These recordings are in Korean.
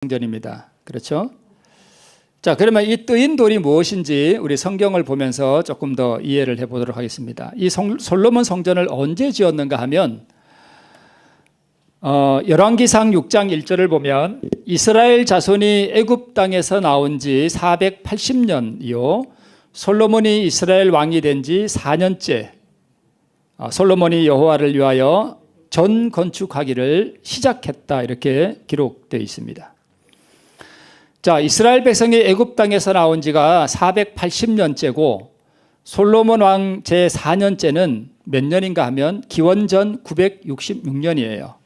성전입니다. 그렇죠? 자, 그러면 이 뜨인 돌이 무엇인지 우리 성경을 보면서 조금 더 이해를 해보도록 하겠습니다. 이 솔로몬 성전을 언제 지었는가 하면 열왕기상 6장 1절을 보면 이스라엘 자손이 애굽 땅에서 나온 지 480년이요 솔로몬이 이스라엘 왕이 된 지 4년째 솔로몬이 여호와를 위하여 전 건축하기를 시작했다, 이렇게 기록되어 있습니다. 자, 이스라엘 백성이 애굽 땅에서 나온 지가 480년째고 솔로몬 왕 제4년째는 몇 년인가 하면 기원전 966년이에요.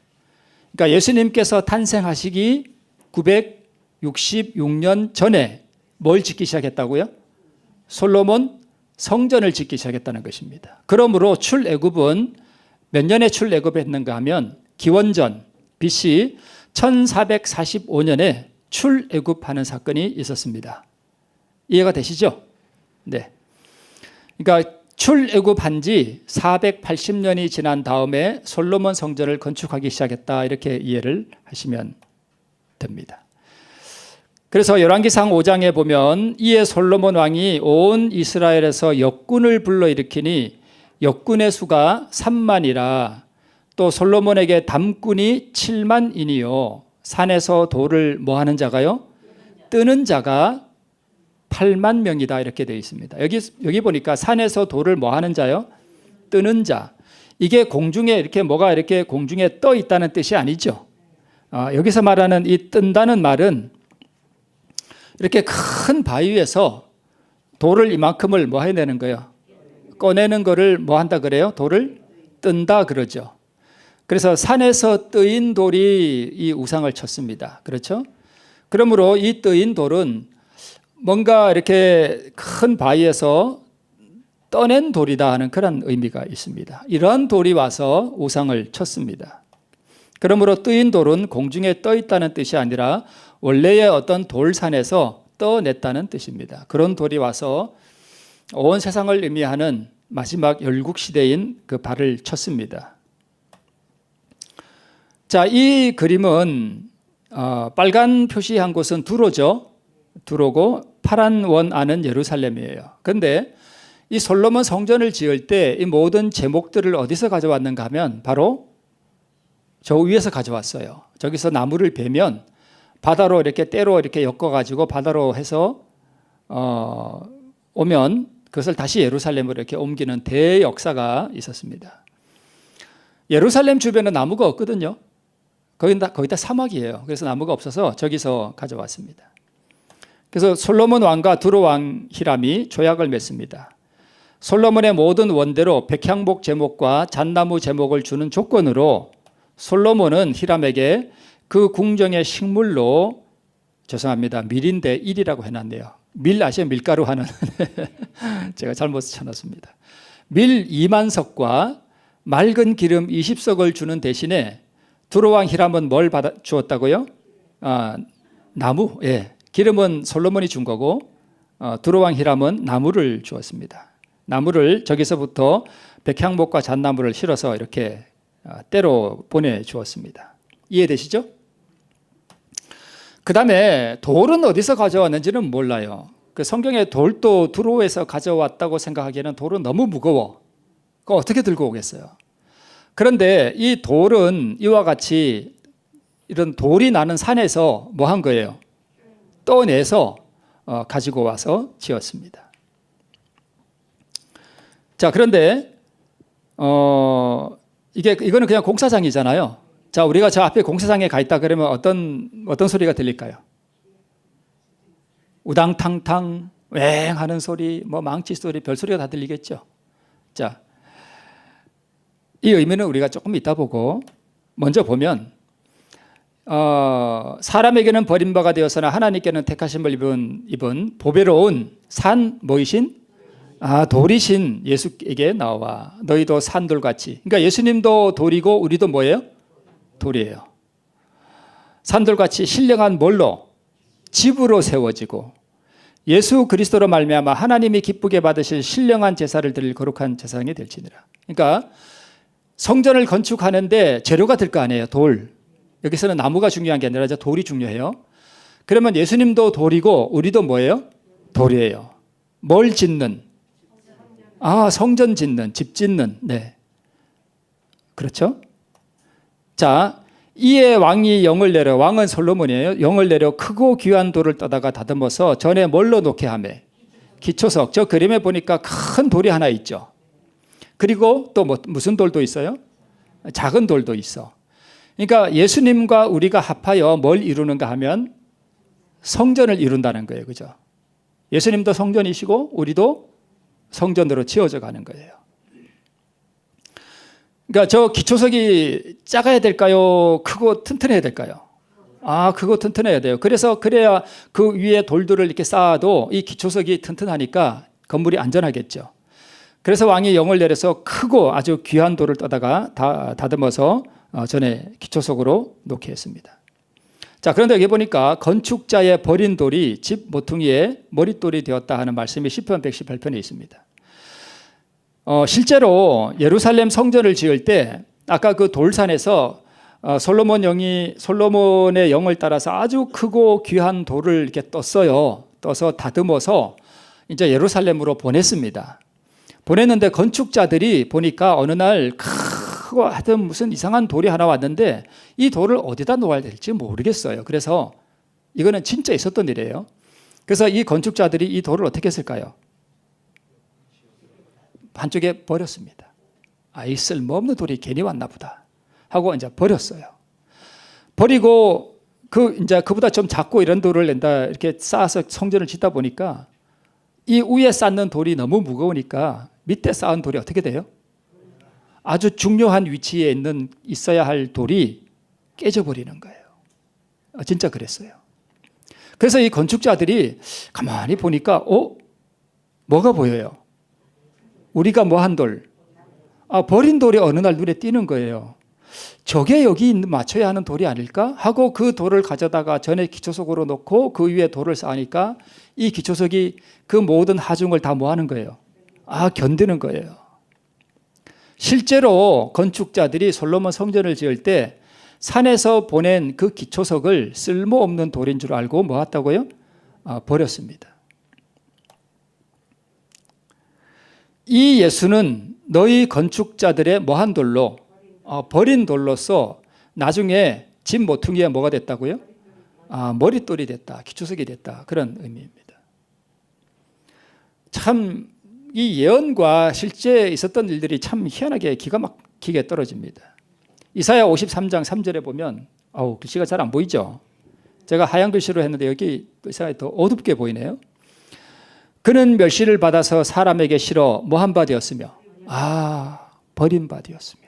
그러니까 예수님께서 탄생하시기 966년 전에 뭘 짓기 시작했다고요? 솔로몬 성전을 짓기 시작했다는 것입니다. 그러므로 출애굽은 몇 년에 출애굽했는가 하면 기원전 BC 1445년에 출애굽하는 사건이 있었습니다. 이해가 되시죠? 네. 그러니까 출애굽한 지 480년이 지난 다음에 솔로몬 성전을 건축하기 시작했다, 이렇게 이해를 하시면 됩니다. 그래서 열왕기상 5장에 보면 이에 솔로몬 왕이 온 이스라엘에서 역군을 불러일으키니 역군의 수가 3만이라 또 솔로몬에게 담꾼이 7만이니요 산에서 돌을 뭐 하는 자가요? 뜨는 자가 8만 명이다, 이렇게 되어 있습니다. 여기 보니까 산에서 돌을 뭐 하는 자요? 뜨는 자. 이게 공중에 이렇게 뭐가 이렇게 공중에 떠 있다는 뜻이 아니죠. 여기서 말하는 이 뜬다는 말은 이렇게 큰 바위에서 돌을 이만큼을 뭐 해내는 거예요? 꺼내는 거를 뭐 한다 그래요? 돌을 뜬다 그러죠. 그래서 산에서 뜨인 돌이 이 우상을 쳤습니다. 그렇죠? 그러므로 이 뜨인 돌은 뭔가 이렇게 큰 바위에서 떠낸 돌이다 하는 그런 의미가 있습니다. 이러한 돌이 와서 우상을 쳤습니다. 그러므로 뜨인 돌은 공중에 떠 있다는 뜻이 아니라 원래의 어떤 돌산에서 떠냈다는 뜻입니다. 그런 돌이 와서 온 세상을 의미하는 마지막 열국 시대인 그 발을 쳤습니다. 자, 이 그림은 빨간 표시한 곳은 두로죠. 두로고 파란 원 안은 예루살렘이에요. 그런데 이 솔로몬 성전을 지을 때 이 모든 제목들을 어디서 가져왔는가 하면 바로 저 위에서 가져왔어요. 저기서 나무를 베면 바다로 이렇게 때로 이렇게 엮어가지고 바다로 해서 오면 그것을 다시 예루살렘으로 이렇게 옮기는 대역사가 있었습니다. 예루살렘 주변에 나무가 없거든요. 거의 다 사막이에요. 그래서 나무가 없어서 저기서 가져왔습니다. 그래서 솔로몬 왕과 두로 왕 히람이 조약을 맺습니다. 솔로몬의 모든 원대로 백향목 제목과 잣나무 제목을 주는 조건으로 솔로몬은 히람에게 그 궁정의 식물로, 죄송합니다, 밀인데 일이라고 해놨네요. 밀 아시죠? 밀가루 하는 제가 잘못 쳐놨습니다. 밀 2만 석과 맑은 기름 20석을 주는 대신에 두로왕 히람은 뭘 주었다고요? 나무. 예. 기름은 솔로몬이 준 거고 두로왕 히람은 나무를 주었습니다. 나무를 저기서부터 백향목과 잣나무를 실어서 이렇게 때로 보내주었습니다. 이해되시죠? 그 다음에 돌은 어디서 가져왔는지는 몰라요. 그 성경에 돌도 두로에서 가져왔다고 생각하기에는 돌은 너무 무거워. 그거 어떻게 들고 오겠어요? 그런데 이 돌은 이와 같이 이런 돌이 나는 산에서 뭐 한 거예요? 떠내서 가지고 와서 지었습니다. 자, 그런데 이거는 그냥 공사장이잖아요. 자, 우리가 저 앞에 공사장에 가 있다 그러면 어떤 소리가 들릴까요? 우당탕탕 웽 하는 소리, 뭐 망치 소리, 별 소리가 다 들리겠죠. 자, 이 의미는 우리가 조금 이따 보고, 먼저 보면 사람에게는 버림바가 되었으나 하나님께는 택하심을 입은 보배로운 산 뭐이신? 돌이신 예수에게 나와 너희도 산돌같이. 그러니까 예수님도 돌이고 우리도 뭐예요? 돌이에요. 산돌같이 신령한 뭘로? 집으로 세워지고 예수 그리스도로 말미암아 하나님이 기쁘게 받으실 신령한 제사를 드릴 거룩한 제사장이 될지니라. 그러니까 성전을 건축하는데 재료가 들 거 아니에요. 돌. 여기서는 나무가 중요한 게 아니라 돌이 중요해요. 그러면 예수님도 돌이고 우리도 뭐예요? 돌이에요. 뭘 짓는? 성전 짓는, 집 짓는. 네. 그렇죠? 자, 이에 왕이 영을 내려, 왕은 솔로몬이에요. 영을 내려 크고 귀한 돌을 떠다가 다듬어서 전에 뭘로 놓게 하매? 기초석. 저 그림에 보니까 큰 돌이 하나 있죠. 그리고 또 무슨 돌도 있어요? 작은 돌도 있어. 그러니까 예수님과 우리가 합하여 뭘 이루는가 하면 성전을 이룬다는 거예요. 그죠? 예수님도 성전이시고 우리도 성전으로 지어져 가는 거예요. 그러니까 저 기초석이 작아야 될까요? 크고 튼튼해야 될까요? 크고 튼튼해야 돼요. 그래야 그 위에 돌들을 이렇게 쌓아도 이 기초석이 튼튼하니까 건물이 안전하겠죠. 그래서 왕이 영을 내려서 크고 아주 귀한 돌을 떠다가 다듬어서 전에 기초석으로 놓게 했습니다. 자, 그런데 여기 보니까 건축자의 버린 돌이 집 모퉁이에 머릿돌이 되었다 하는 말씀이 시편 118편에 있습니다. 실제로 예루살렘 성전을 지을 때 아까 그 돌산에서 솔로몬의 영을 따라서 아주 크고 귀한 돌을 이렇게 떴어요. 떠서 다듬어서 이제 예루살렘으로 보냈습니다. 보냈는데 건축자들이 보니까 어느 날 크고 하여튼 무슨 이상한 돌이 하나 왔는데 이 돌을 어디다 놓아야 될지 모르겠어요. 그래서 이거는 진짜 있었던 일이에요. 그래서 이 건축자들이 이 돌을 어떻게 했을까요? 한쪽에 버렸습니다. 이 쓸모없는 돌이 괜히 왔나 보다 하고 이제 버렸어요. 버리고 이제 그보다 좀 작고 이런 돌을 이렇게 쌓아서 성전을 짓다 보니까 이 위에 쌓는 돌이 너무 무거우니까 밑에 쌓은 돌이 어떻게 돼요? 아주 중요한 위치에 있어야 할 돌이 깨져버리는 거예요. 진짜 그랬어요. 그래서 이 건축자들이 가만히 보니까 뭐가 보여요? 우리가 뭐 한 돌? 버린 돌이 어느 날 눈에 띄는 거예요. 저게 여기 맞춰야 하는 돌이 아닐까? 하고 그 돌을 가져다가 전에 기초석으로 놓고 그 위에 돌을 쌓으니까 이 기초석이 그 모든 하중을 다 뭐 하는 거예요? 견디는 거예요. 실제로 건축자들이 솔로몬 성전을 지을 때 산에서 보낸 그 기초석을 쓸모없는 돌인 줄 알고 뭐 했다고요? 버렸습니다. 이 예수는 너희 건축자들의 뭐한 돌로 버린 돌로서 나중에 집 모퉁이에 뭐가 됐다고요? 머릿돌이 됐다, 기초석이 됐다, 그런 의미입니다. 참 이 예언과 실제 있었던 일들이 참 희한하게 기가 막히게 떨어집니다. 이사야 53장 3절에 보면 글씨가 잘 안 보이죠? 제가 하얀 글씨로 했는데 여기 이상하게 더 어둡게 보이네요. 그는 멸시를 받아서 사람에게 실어 뭐한 바 되었으며 버린 바 되었으며.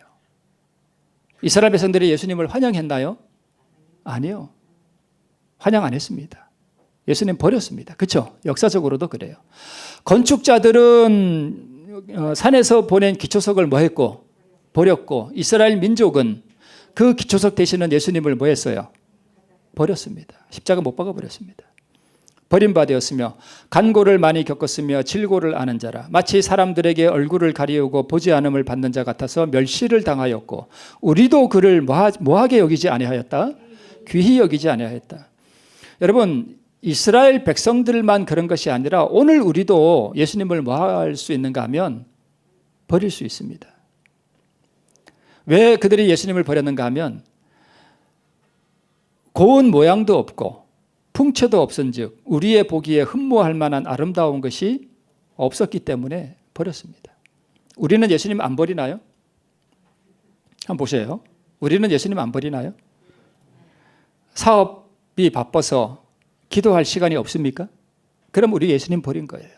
이스라엘 백성들이 예수님을 환영했나요? 아니요. 환영 안 했습니다. 예수님 버렸습니다. 그렇죠? 역사적으로도 그래요. 건축자들은 산에서 보낸 기초석을 뭐 했고? 버렸고, 이스라엘 민족은 그 기초석 대신은 예수님을 뭐 했어요? 버렸습니다. 십자가 못 박아 버렸습니다. 버린 바 되었으며 간고를 많이 겪었으며 질고를 아는 자라 마치 사람들에게 얼굴을 가리우고 보지 않음을 받는 자 같아서 멸시를 당하였고 우리도 그를 뭐하게 여기지 아니하였다? 귀히 여기지 아니하였다. 여러분, 이스라엘 백성들만 그런 것이 아니라 오늘 우리도 예수님을 뭐 할 수 있는가 하면 버릴 수 있습니다. 왜 그들이 예수님을 버렸는가 하면 고운 모양도 없고 풍채도 없은즉 우리의 보기에 흠모할 만한 아름다운 것이 없었기 때문에 버렸습니다. 우리는 예수님 안 버리나요? 한번 보세요. 우리는 예수님 안 버리나요? 사업이 바빠서 기도할 시간이 없습니까? 그럼 우리 예수님 버린 거예요.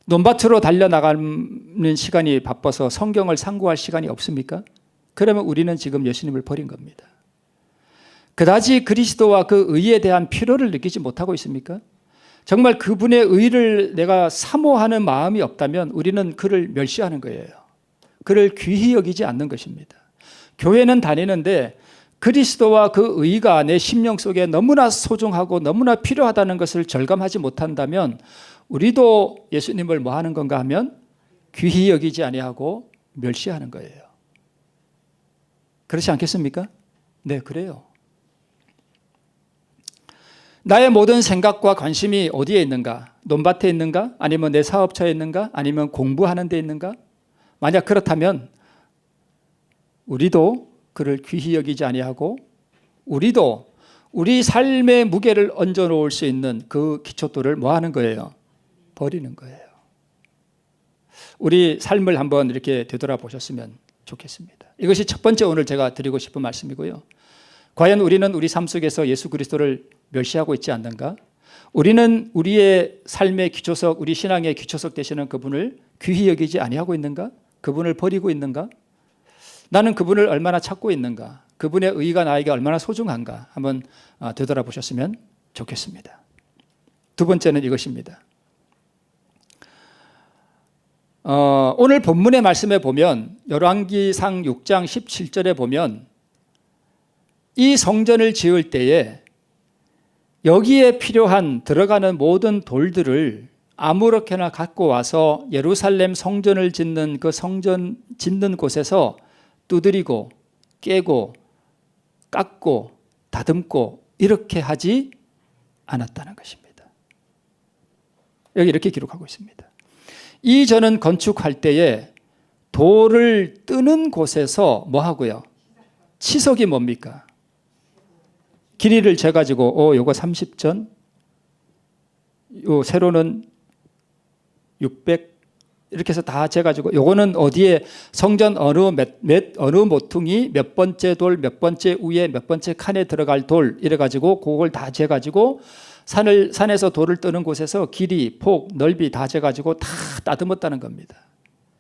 논밭으로 달려나가는 시간이 바빠서 성경을 상고할 시간이 없습니까? 그러면 우리는 지금 예수님을 버린 겁니다. 그다지 그리스도와 그 의에 대한 필요를 느끼지 못하고 있습니까? 정말 그분의 의를 내가 사모하는 마음이 없다면 우리는 그를 멸시하는 거예요. 그를 귀히 여기지 않는 것입니다. 교회는 다니는데 그리스도와 그 의가 내 심령 속에 너무나 소중하고 너무나 필요하다는 것을 절감하지 못한다면 우리도 예수님을 뭐 하는 건가 하면 귀히 여기지 아니하고 멸시하는 거예요. 그렇지 않겠습니까? 네, 그래요. 나의 모든 생각과 관심이 어디에 있는가? 논밭에 있는가? 아니면 내 사업처에 있는가? 아니면 공부하는 데 있는가? 만약 그렇다면 우리도 그를 귀히 여기지 아니하고 우리도 우리 삶의 무게를 얹어 놓을 수 있는 그 기초돌을 뭐 하는 거예요? 버리는 거예요. 우리 삶을 한번 이렇게 되돌아보셨으면 좋겠습니다. 이것이 첫 번째 오늘 제가 드리고 싶은 말씀이고요. 과연 우리는 우리 삶 속에서 예수 그리스도를 멸시하고 있지 않는가? 우리는 우리의 삶의 기초석, 우리 신앙의 기초석 되시는 그분을 귀히 여기지 아니하고 있는가? 그분을 버리고 있는가? 나는 그분을 얼마나 찾고 있는가? 그분의 의가 나에게 얼마나 소중한가? 한번 되돌아보셨으면 좋겠습니다. 두 번째는 이것입니다. 오늘 본문의 말씀에 보면 열왕기상 6장 17절에 보면 이 성전을 지을 때에 여기에 필요한 들어가는 모든 돌들을 아무렇게나 갖고 와서 예루살렘 성전을 짓는 그 성전 짓는 곳에서 두드리고 깨고 깎고 다듬고 이렇게 하지 않았다는 것입니다. 여기 이렇게 기록하고 있습니다. 이전은 건축할 때에 돌을 뜨는 곳에서 뭐 하고요? 치석이 뭡니까? 길이를 재가지고 요거 30전, 요 세로는 600 이렇게 해서 다 재가지고 요거는 어디에 성전 어느 모퉁이 몇 번째 돌 몇 번째 위에 몇 번째 칸에 들어갈 돌 이래가지고 그걸 다 재가지고 산에서 돌을 뜨는 곳에서 길이, 폭, 넓이 다 재가지고 다 따듬었다는 겁니다.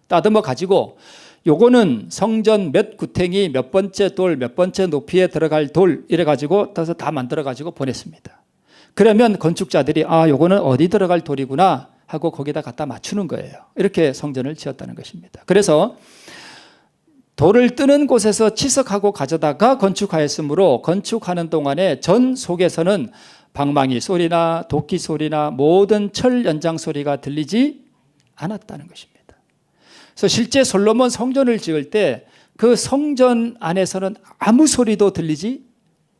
따듬어 가지고 요거는 성전 몇 구탱이 몇 번째 돌 몇 번째 높이에 들어갈 돌 이래가지고 다 만들어가지고 보냈습니다. 그러면 건축자들이 요거는 어디 들어갈 돌이구나 하고 거기다 갖다 맞추는 거예요. 이렇게 성전을 지었다는 것입니다. 그래서 돌을 뜨는 곳에서 치석하고 가져다가 건축하였으므로 건축하는 동안에 전 속에서는 방망이 소리나 도끼 소리나 모든 철 연장 소리가 들리지 않았다는 것입니다. 그래서 실제 솔로몬 성전을 지을 때 그 성전 안에서는 아무 소리도 들리지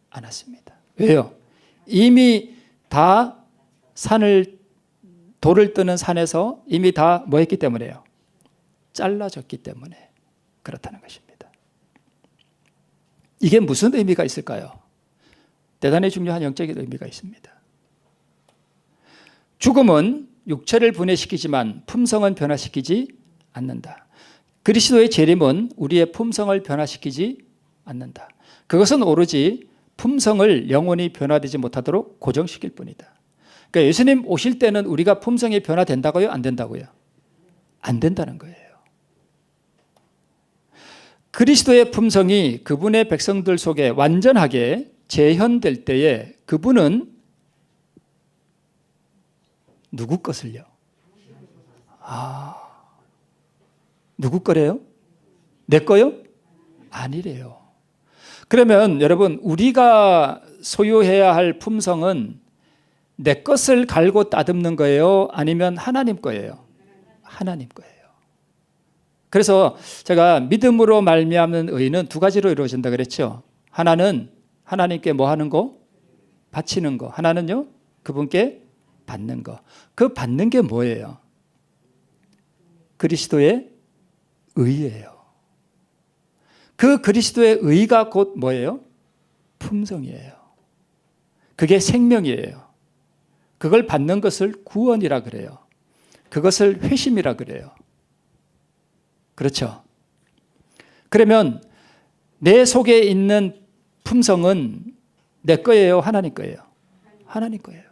않았습니다. 왜요? 이미 다 돌을 뜨는 산에서 이미 다 뭐 했기 때문에요? 잘라졌기 때문에 그렇다는 것입니다. 이게 무슨 의미가 있을까요? 대단히 중요한 영적인 의미가 있습니다. 죽음은 육체를 분해시키지만 품성은 변화시키지 않는다. 그리스도의 재림은 우리의 품성을 변화시키지 않는다. 그것은 오로지 품성을 영원히 변화되지 못하도록 고정시킬 뿐이다. 그러니까 예수님 오실 때는 우리가 품성이 변화된다고요? 안 된다고요? 안 된다는 거예요. 그리스도의 품성이 그분의 백성들 속에 완전하게 재현될 때에 그분은 누구 것을요? 누구 거래요? 내 거요? 아니래요. 그러면 여러분 우리가 소유해야 할 품성은 내 것을 갈고 따듬는 거예요? 아니면 하나님 거예요? 하나님 거예요. 그래서 제가 믿음으로 말미암는 의는 두 가지로 이루어진다 그랬죠. 하나는 하나님께 뭐 하는 거? 바치는 거. 하나는요? 그분께 받는 거. 그 받는 게 뭐예요? 그리스도의 의예요. 그 그리스도의 의가 곧 뭐예요? 품성이에요. 그게 생명이에요. 그걸 받는 것을 구원이라 그래요. 그것을 회심이라 그래요. 그렇죠? 그러면 내 속에 있는 품성은 내 거예요? 하나님 거예요? 하나님 거예요.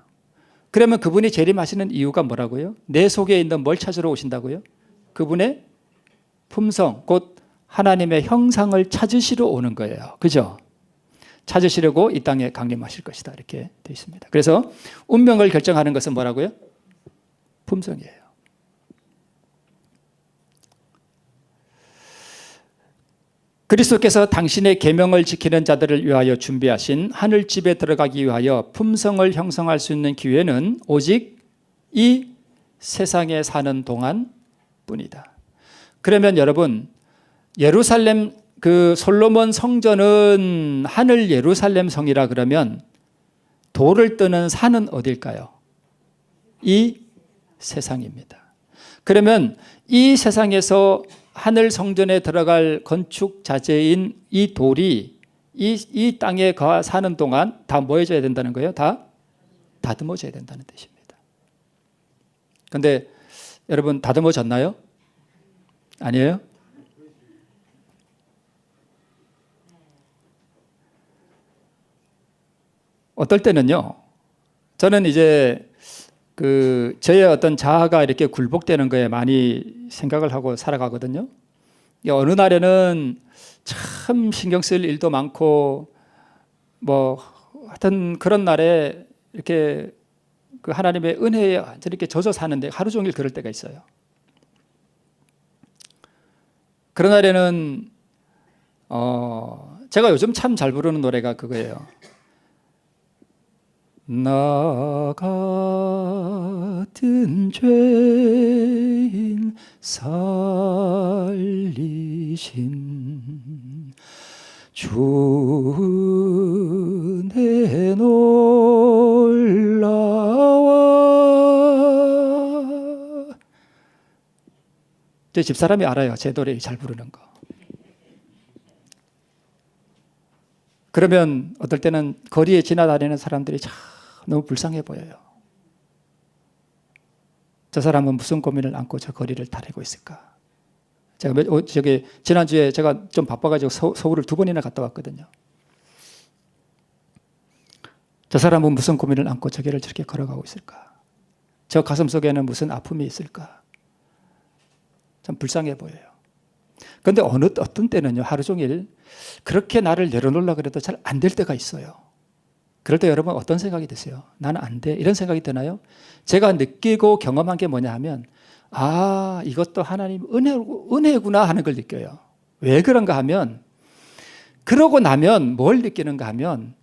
그러면 그분이 재림하시는 이유가 뭐라고요? 내 속에 있는 뭘 찾으러 오신다고요? 그분의 품성, 곧 하나님의 형상을 찾으시러 오는 거예요. 그죠? 찾으시려고 이 땅에 강림하실 것이다. 이렇게 되어 있습니다. 그래서 운명을 결정하는 것은 뭐라고요? 품성이에요. 그리스도께서 당신의 계명을 지키는 자들을 위하여 준비하신 하늘집에 들어가기 위하여 품성을 형성할 수 있는 기회는 오직 이 세상에 사는 동안 뿐이다. 그러면 여러분, 예루살렘 그 솔로몬 성전은 하늘 예루살렘 성이라 그러면 돌을 뜨는 산은 어딜까요? 이 세상입니다. 그러면 이 세상에서 하늘 성전에 들어갈 건축 자재인 이 돌이 이 땅에 사는 동안 다 뭐 해줘야 된다는 거예요? 다 다듬어져야 된다는 뜻입니다. 그런데 여러분 다듬어졌나요? 아니에요? 어떨 때는요, 저는 이제 저의 어떤 자아가 이렇게 굴복되는 거에 많이 생각을 하고 살아가거든요. 어느 날에는 참 신경 쓸 일도 많고, 하여튼 그런 날에 이렇게 그 하나님의 은혜에 이렇게 젖어 사는데 하루 종일 그럴 때가 있어요. 그런 날에는, 제가 요즘 참 잘 부르는 노래가 그거예요. 나 같은 죄인 살리신 주 은혜 놀라워. 제 집사람이 알아요. 제 노래 잘 부르는 거. 그러면 어떨 때는 거리에 지나다니는 사람들이 참 너무 불쌍해 보여요. 저 사람은 무슨 고민을 안고 저 거리를 다니고 있을까? 제가 지난주에 제가 좀 바빠가지고 서울을 2번이나 갔다 왔거든요. 저 사람은 무슨 고민을 안고 저 길을 저렇게 걸어가고 있을까? 저 가슴 속에는 무슨 아픔이 있을까? 참 불쌍해 보여요. 그런데 어떤 때는요, 하루 종일 그렇게 나를 내려놓으려고 해도 잘 안 될 때가 있어요. 그럴 때 여러분 어떤 생각이 드세요? 나는 안 돼. 이런 생각이 드나요? 제가 느끼고 경험한 게 뭐냐 하면, 이것도 하나님 은혜구나 하는 걸 느껴요. 왜 그런가 하면, 그러고 나면 뭘 느끼는가 하면,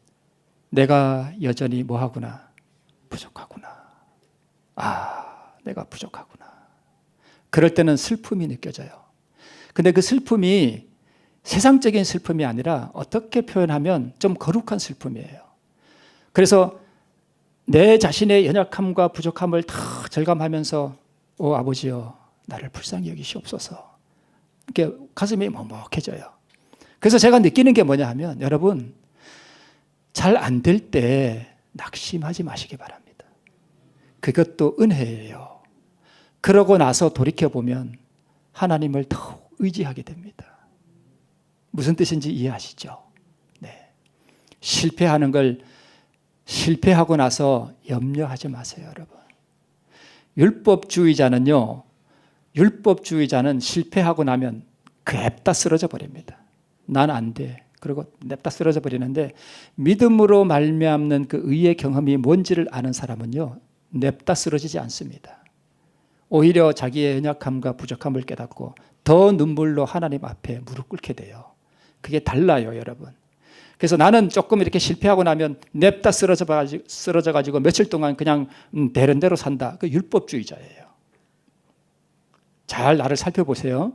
내가 여전히 뭐하구나? 부족하구나. 내가 부족하구나. 그럴 때는 슬픔이 느껴져요. 근데 그 슬픔이 세상적인 슬픔이 아니라 어떻게 표현하면 좀 거룩한 슬픔이에요. 그래서 내 자신의 연약함과 부족함을 다 절감하면서 아버지여 나를 불쌍히 여기시옵소서. 이렇게 가슴이 먹먹해져요. 그래서 제가 느끼는 게 뭐냐 하면, 여러분 잘 안 될 때 낙심하지 마시기 바랍니다. 그것도 은혜예요. 그러고 나서 돌이켜보면 하나님을 더욱 의지하게 됩니다. 무슨 뜻인지 이해하시죠? 네. 실패하는 걸 실패하고 나서 염려하지 마세요, 여러분. 율법주의자는 실패하고 나면 냅다 쓰러져 버립니다. 난 안 돼. 그리고 냅다 쓰러져 버리는데, 믿음으로 말미암는 그 의의 경험이 뭔지를 아는 사람은요, 냅다 쓰러지지 않습니다. 오히려 자기의 연약함과 부족함을 깨닫고 더 눈물로 하나님 앞에 무릎 꿇게 돼요. 그게 달라요, 여러분. 그래서 나는 조금 이렇게 실패하고 나면 냅다 쓰러져가지고 며칠 동안 그냥 되는 대로 산다. 그 율법주의자예요. 잘 나를 살펴보세요.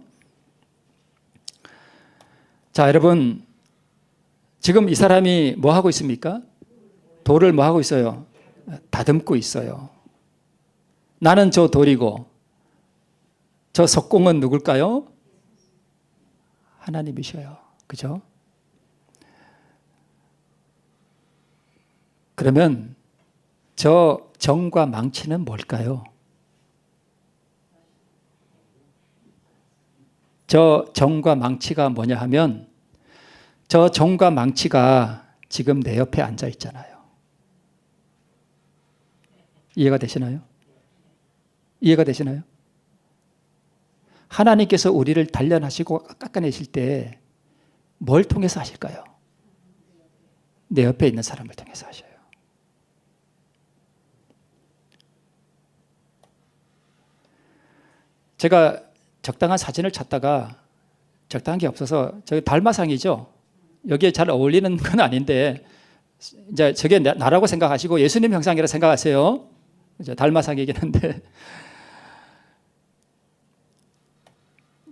자, 여러분, 지금 이 사람이 뭐 하고 있습니까? 돌을 뭐 하고 있어요? 다듬고 있어요. 나는 저 돌이고 저 석공은 누굴까요? 하나님이셔요. 그죠? 그러면 저 정과 망치는 뭘까요? 저 정과 망치가 뭐냐 하면, 저 정과 망치가 지금 내 옆에 앉아 있잖아요. 이해가 되시나요? 이해가 되시나요? 하나님께서 우리를 단련하시고 깎아내실 때 뭘 통해서 하실까요? 내 옆에 있는 사람을 통해서 하셔요. 제가 적당한 사진을 찾다가 적당한 게 없어서, 저기 달마상이죠. 여기에 잘 어울리는 건 아닌데, 이제 저게 나라고 생각하시고 예수님 형상이라 생각하세요. 이제 달마상이긴 한데,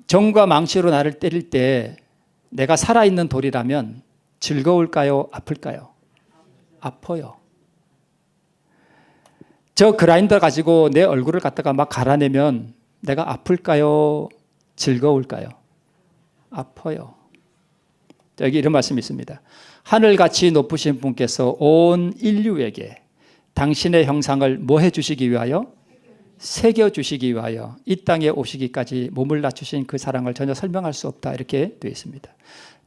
정과 망치로 나를 때릴 때 내가 살아있는 돌이라면 즐거울까요? 아플까요? 아파요. 저 그라인더 가지고 내 얼굴을 갖다가 막 갈아내면 내가 아플까요? 즐거울까요? 아파요. 여기 이런 말씀이 있습니다. 하늘같이 높으신 분께서 온 인류에게 당신의 형상을 뭐 해주시기 위하여? 새겨주시기 위하여 이 땅에 오시기까지 몸을 낮추신 그 사랑을 전혀 설명할 수 없다, 이렇게 되어 있습니다.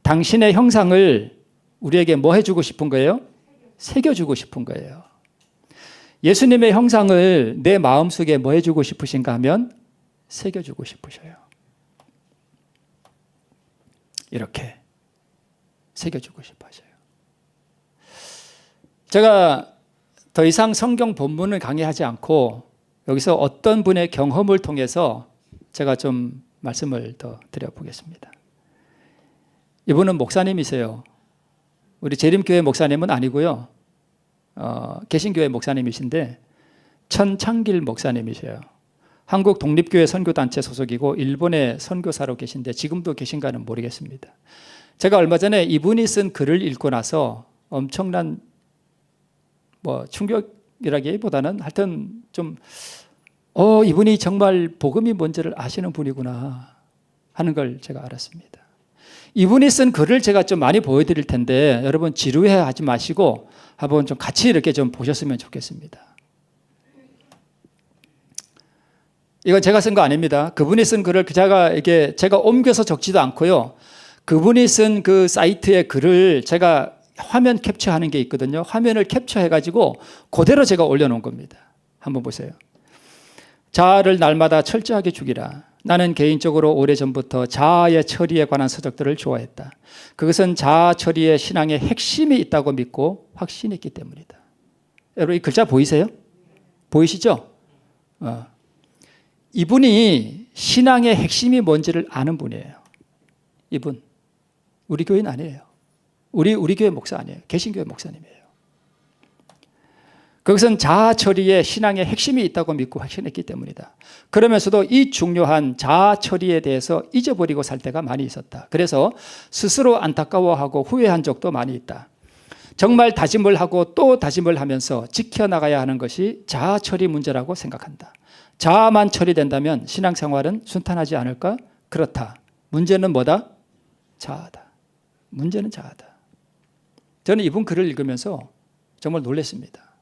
당신의 형상을 우리에게 뭐 해주고 싶은 거예요? 새겨주고 싶은 거예요. 예수님의 형상을 내 마음속에 뭐 해주고 싶으신가 하면 새겨주고 싶으셔요. 이렇게 새겨주고 싶어 하셔요. 제가 더 이상 성경 본문을 강의하지 않고 여기서 어떤 분의 경험을 통해서 제가 좀 말씀을 더 드려보겠습니다. 이분은 목사님이세요. 우리 재림교회 목사님은 아니고요. 개신교회 목사님이신데 천창길 목사님이세요. 한국 독립교회 선교단체 소속이고 일본의 선교사로 계신데 지금도 계신가는 모르겠습니다. 제가 얼마 전에 이분이 쓴 글을 읽고 나서 엄청난 충격이라기보다는 하여튼 좀 이분이 정말 복음이 뭔지를 아시는 분이구나 하는 걸 제가 알았습니다. 이분이 쓴 글을 제가 좀 많이 보여드릴 텐데 여러분 지루해하지 마시고 한번 좀 같이 이렇게 좀 보셨으면 좋겠습니다. 이건 제가 쓴 거 아닙니다. 그분이 쓴 글을 제가 옮겨서 적지도 않고요. 그분이 쓴 그 사이트의 글을 제가 화면 캡처하는 게 있거든요. 화면을 캡처해가지고 그대로 제가 올려놓은 겁니다. 한번 보세요. 자아를 날마다 철저하게 죽이라. 나는 개인적으로 오래전부터 자아의 처리에 관한 서적들을 좋아했다. 그것은 자아 처리의 신앙의 핵심이 있다고 믿고 확신했기 때문이다. 여러분 이 글자 보이세요? 보이시죠? 이분이 신앙의 핵심이 뭔지를 아는 분이에요. 이분 우리 교회는 아니에요. 우리 교회 목사 아니에요. 개신교회 목사님이에요. 그것은 자아 처리에 신앙의 핵심이 있다고 믿고 확신했기 때문이다. 그러면서도 이 중요한 자아 처리에 대해서 잊어버리고 살 때가 많이 있었다. 그래서 스스로 안타까워하고 후회한 적도 많이 있다. 정말 다짐을 하고 또 다짐을 하면서 지켜나가야 하는 것이 자아 처리 문제라고 생각한다. 자아만 처리된다면 신앙생활은 순탄하지 않을까? 그렇다. 문제는 뭐다? 자아다. 문제는 자아다. 저는 이분 글을 읽으면서 정말 놀랐습니다.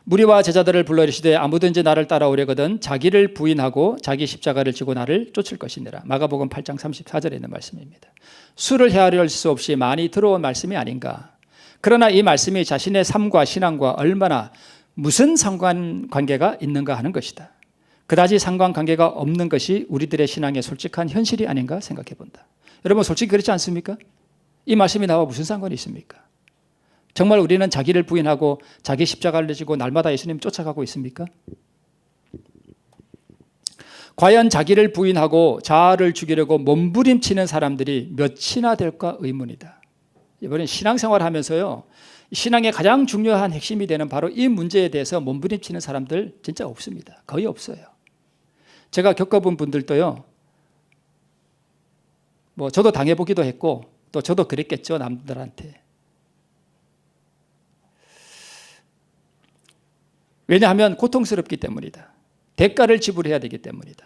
무리와 제자들을 불러 이르시되 아무든지 나를 따라오려거든 자기를 부인하고 자기 십자가를 지고 나를 쫓을 것이니라. 마가복음 8장 34절에 있는 말씀입니다. 수를 헤아릴 수 없이 많이 들어온 말씀이 아닌가. 그러나 이 말씀이 자신의 삶과 신앙과 얼마나 무슨 상관관계가 있는가 하는 것이다. 그다지 상관관계가 없는 것이 우리들의 신앙의 솔직한 현실이 아닌가 생각해 본다. 여러분 솔직히 그렇지 않습니까? 이 말씀이 나와 무슨 상관이 있습니까? 정말 우리는 자기를 부인하고 자기 십자가를 지고 날마다 예수님 쫓아가고 있습니까? 과연 자기를 부인하고 자아를 죽이려고 몸부림치는 사람들이 몇이나 될까 의문이다. 이번엔 신앙생활 하면서요. 신앙의 가장 중요한 핵심이 되는 바로 이 문제에 대해서 몸부림치는 사람들 진짜 없습니다. 거의 없어요. 제가 겪어본 분들도요. 저도 당해보기도 했고 또 저도 그랬겠죠. 남들한테. 왜냐하면 고통스럽기 때문이다. 대가를 지불해야 되기 때문이다.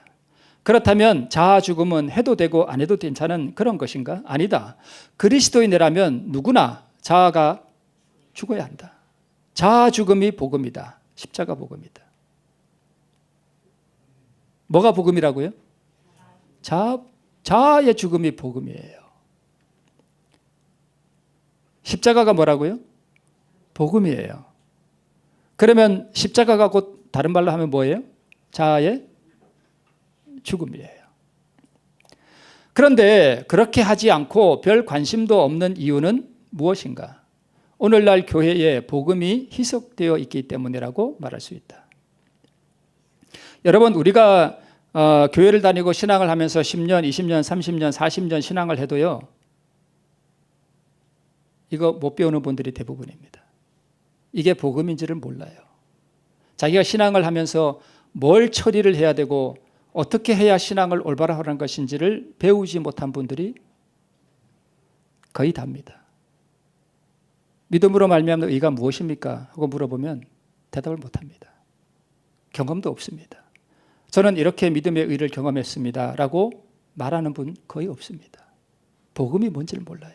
그렇다면 자아 죽음은 해도 되고 안 해도 괜찮은 그런 것인가? 아니다. 그리스도인이라면 누구나 자아가 죽어야 한다. 자아 죽음이 복음이다. 십자가 복음이다. 뭐가 복음이라고요? 자아의 죽음이 복음이에요. 십자가가 뭐라고요? 복음이에요. 그러면 십자가가 곧 다른 말로 하면 뭐예요? 자아의 죽음이에요. 그런데 그렇게 하지 않고 별 관심도 없는 이유는 무엇인가? 오늘날 교회에 복음이 희석되어 있기 때문이라고 말할 수 있다. 여러분 우리가 교회를 다니고 신앙을 하면서 10년, 20년, 30년, 40년 신앙을 해도요. 이거 못 배우는 분들이 대부분입니다. 이게 복음인지를 몰라요. 자기가 신앙을 하면서 뭘 처리를 해야 되고 어떻게 해야 신앙을 올바로 하는 것인지를 배우지 못한 분들이 거의 다입니다. 믿음으로 말미암는 의가 무엇입니까? 하고 물어보면 대답을 못합니다. 경험도 없습니다. 저는 이렇게 믿음의 의를 경험했습니다 라고 말하는 분 거의 없습니다. 복음이 뭔지를 몰라요.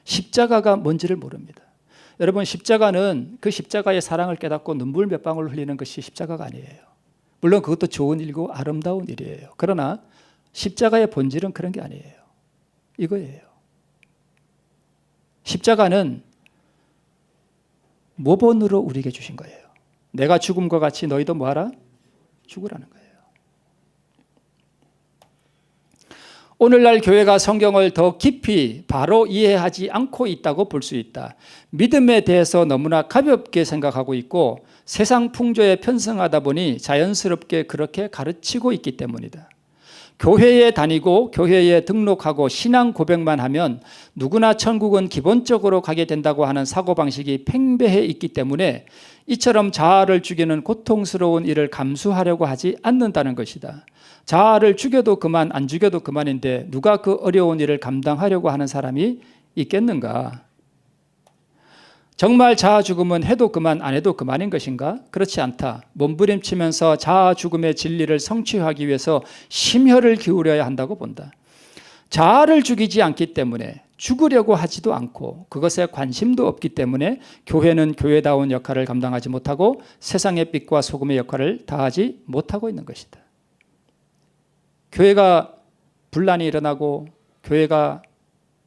십자가가 뭔지를 모릅니다. 여러분, 십자가는 그 십자가의 사랑을 깨닫고 눈물 몇 방울 흘리는 것이 십자가가 아니에요. 물론 그것도 좋은 일이고 아름다운 일이에요. 그러나 십자가의 본질은 그런 게 아니에요. 이거예요. 십자가는 모본으로 우리에게 주신 거예요. 내가 죽음과 같이 너희도 뭐하라? 죽으라는 거예요. 오늘날 교회가 성경을 더 깊이 바로 이해하지 않고 있다고 볼 수 있다. 믿음에 대해서 너무나 가볍게 생각하고 있고 세상 풍조에 편승하다 보니 자연스럽게 그렇게 가르치고 있기 때문이다. 교회에 다니고 교회에 등록하고 신앙 고백만 하면 누구나 천국은 기본적으로 가게 된다고 하는 사고방식이 팽배해 있기 때문에 이처럼 자아를 죽이는 고통스러운 일을 감수하려고 하지 않는다는 것이다. 자아를 죽여도 그만 안 죽여도 그만인데 누가 그 어려운 일을 감당하려고 하는 사람이 있겠는가? 정말 자아 죽음은 해도 그만 안 해도 그만인 것인가? 그렇지 않다. 몸부림치면서 자아 죽음의 진리를 성취하기 위해서 심혈을 기울여야 한다고 본다. 자아를 죽이지 않기 때문에 죽으려고 하지도 않고 그것에 관심도 없기 때문에 교회는 교회다운 역할을 감당하지 못하고 세상의 빛과 소금의 역할을 다하지 못하고 있는 것이다. 교회가 분란이 일어나고 교회가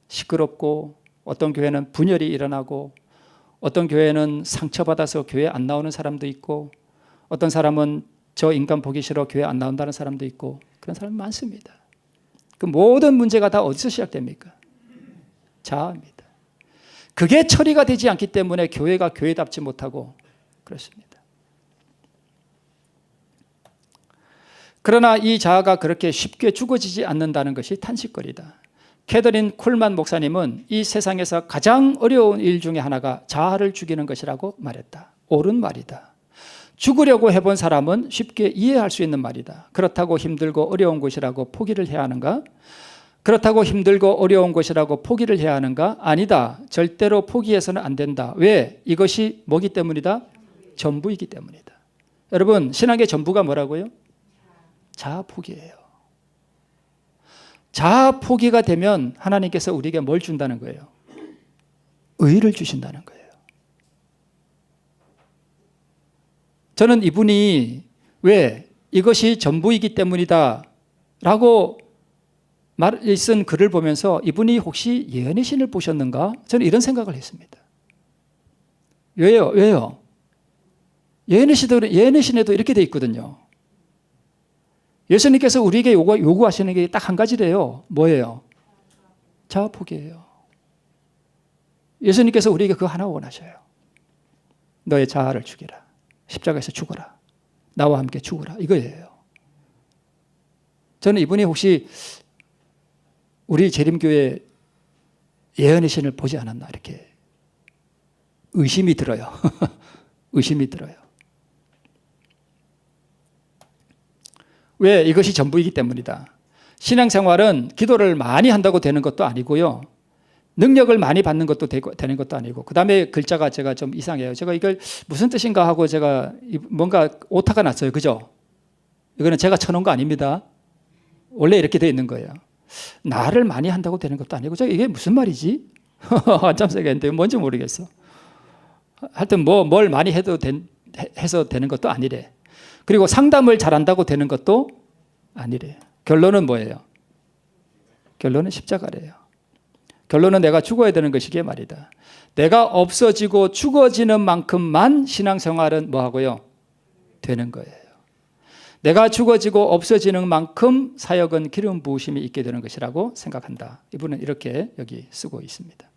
시끄럽고 어떤 교회는 분열이 일어나고 어떤 교회는 상처받아서 교회 안 나오는 사람도 있고 어떤 사람은 저 인간 보기 싫어 교회 안 나온다는 사람도 있고 그런 사람이 많습니다. 그 모든 문제가 다 어디서 시작됩니까? 자아입니다. 그게 처리가 되지 않기 때문에 교회가 교회답지 못하고 그렇습니다. 그러나 이 자아가 그렇게 쉽게 죽어지지 않는다는 것이 탄식거리다. 캐더린 콜만 목사님은 이 세상에서 가장 어려운 일 중에 하나가 자아를 죽이는 것이라고 말했다. 옳은 말이다. 죽으려고 해본 사람은 쉽게 이해할 수 있는 말이다. 그렇다고 힘들고 어려운 것이라고 포기를 해야 하는가? 그렇다고 힘들고 어려운 것이라고 포기를 해야 하는가? 아니다. 절대로 포기해서는 안 된다. 왜? 이것이 뭐기 때문이다? 전부이기 때문이다. 여러분, 신앙의 전부가 뭐라고요? 자아 포기예요. 자아 포기가 되면 하나님께서 우리에게 뭘 준다는 거예요? 의를 주신다는 거예요. 저는 이분이 왜 이것이 전부이기 때문이다 라고 쓴 글을 보면서 이분이 혹시 예언의 신을 보셨는가? 저는 이런 생각을 했습니다. 왜요? 예언의 신에도 이렇게 돼 있거든요. 예수님께서 우리에게 요구하시는 게 딱 한 가지래요. 뭐예요? 자아 포기예요. 예수님께서 우리에게 그거 하나 원하셔요. 너의 자아를 죽이라. 십자가에서 죽어라. 나와 함께 죽어라. 이거예요. 저는 이분이 혹시 우리 재림교회 예언의 신을 보지 않았나 이렇게 의심이 들어요. 의심이 들어요. 왜? 이것이 전부이기 때문이다. 신앙생활은 기도를 많이 한다고 되는 것도 아니고요. 능력을 많이 받는 것도 되는 것도 아니고 그 다음에 글자가 제가 좀 이상해요. 제가 이걸 무슨 뜻인가 하고 제가 뭔가 오타가 났어요. 그죠? 이거는 제가 쳐놓은 거 아닙니다. 원래 이렇게 되어 있는 거예요. 나를 많이 한다고 되는 것도 아니고 이게 무슨 말이지? 한참 생각했는데 뭔지 모르겠어. 하여튼 뭘 많이 해서 되는 것도 아니래. 그리고 상담을 잘한다고 되는 것도 아니래. 결론은 뭐예요? 결론은 십자가래요. 결론은 내가 죽어야 되는 것이기에 말이다. 내가 없어지고 죽어지는 만큼만 신앙생활은 뭐하고요? 되는 거예요. 내가 죽어지고 없어지는 만큼 사역은 기름 부으심이 있게 되는 것이라고 생각한다. 이분은 이렇게 여기 쓰고 있습니다.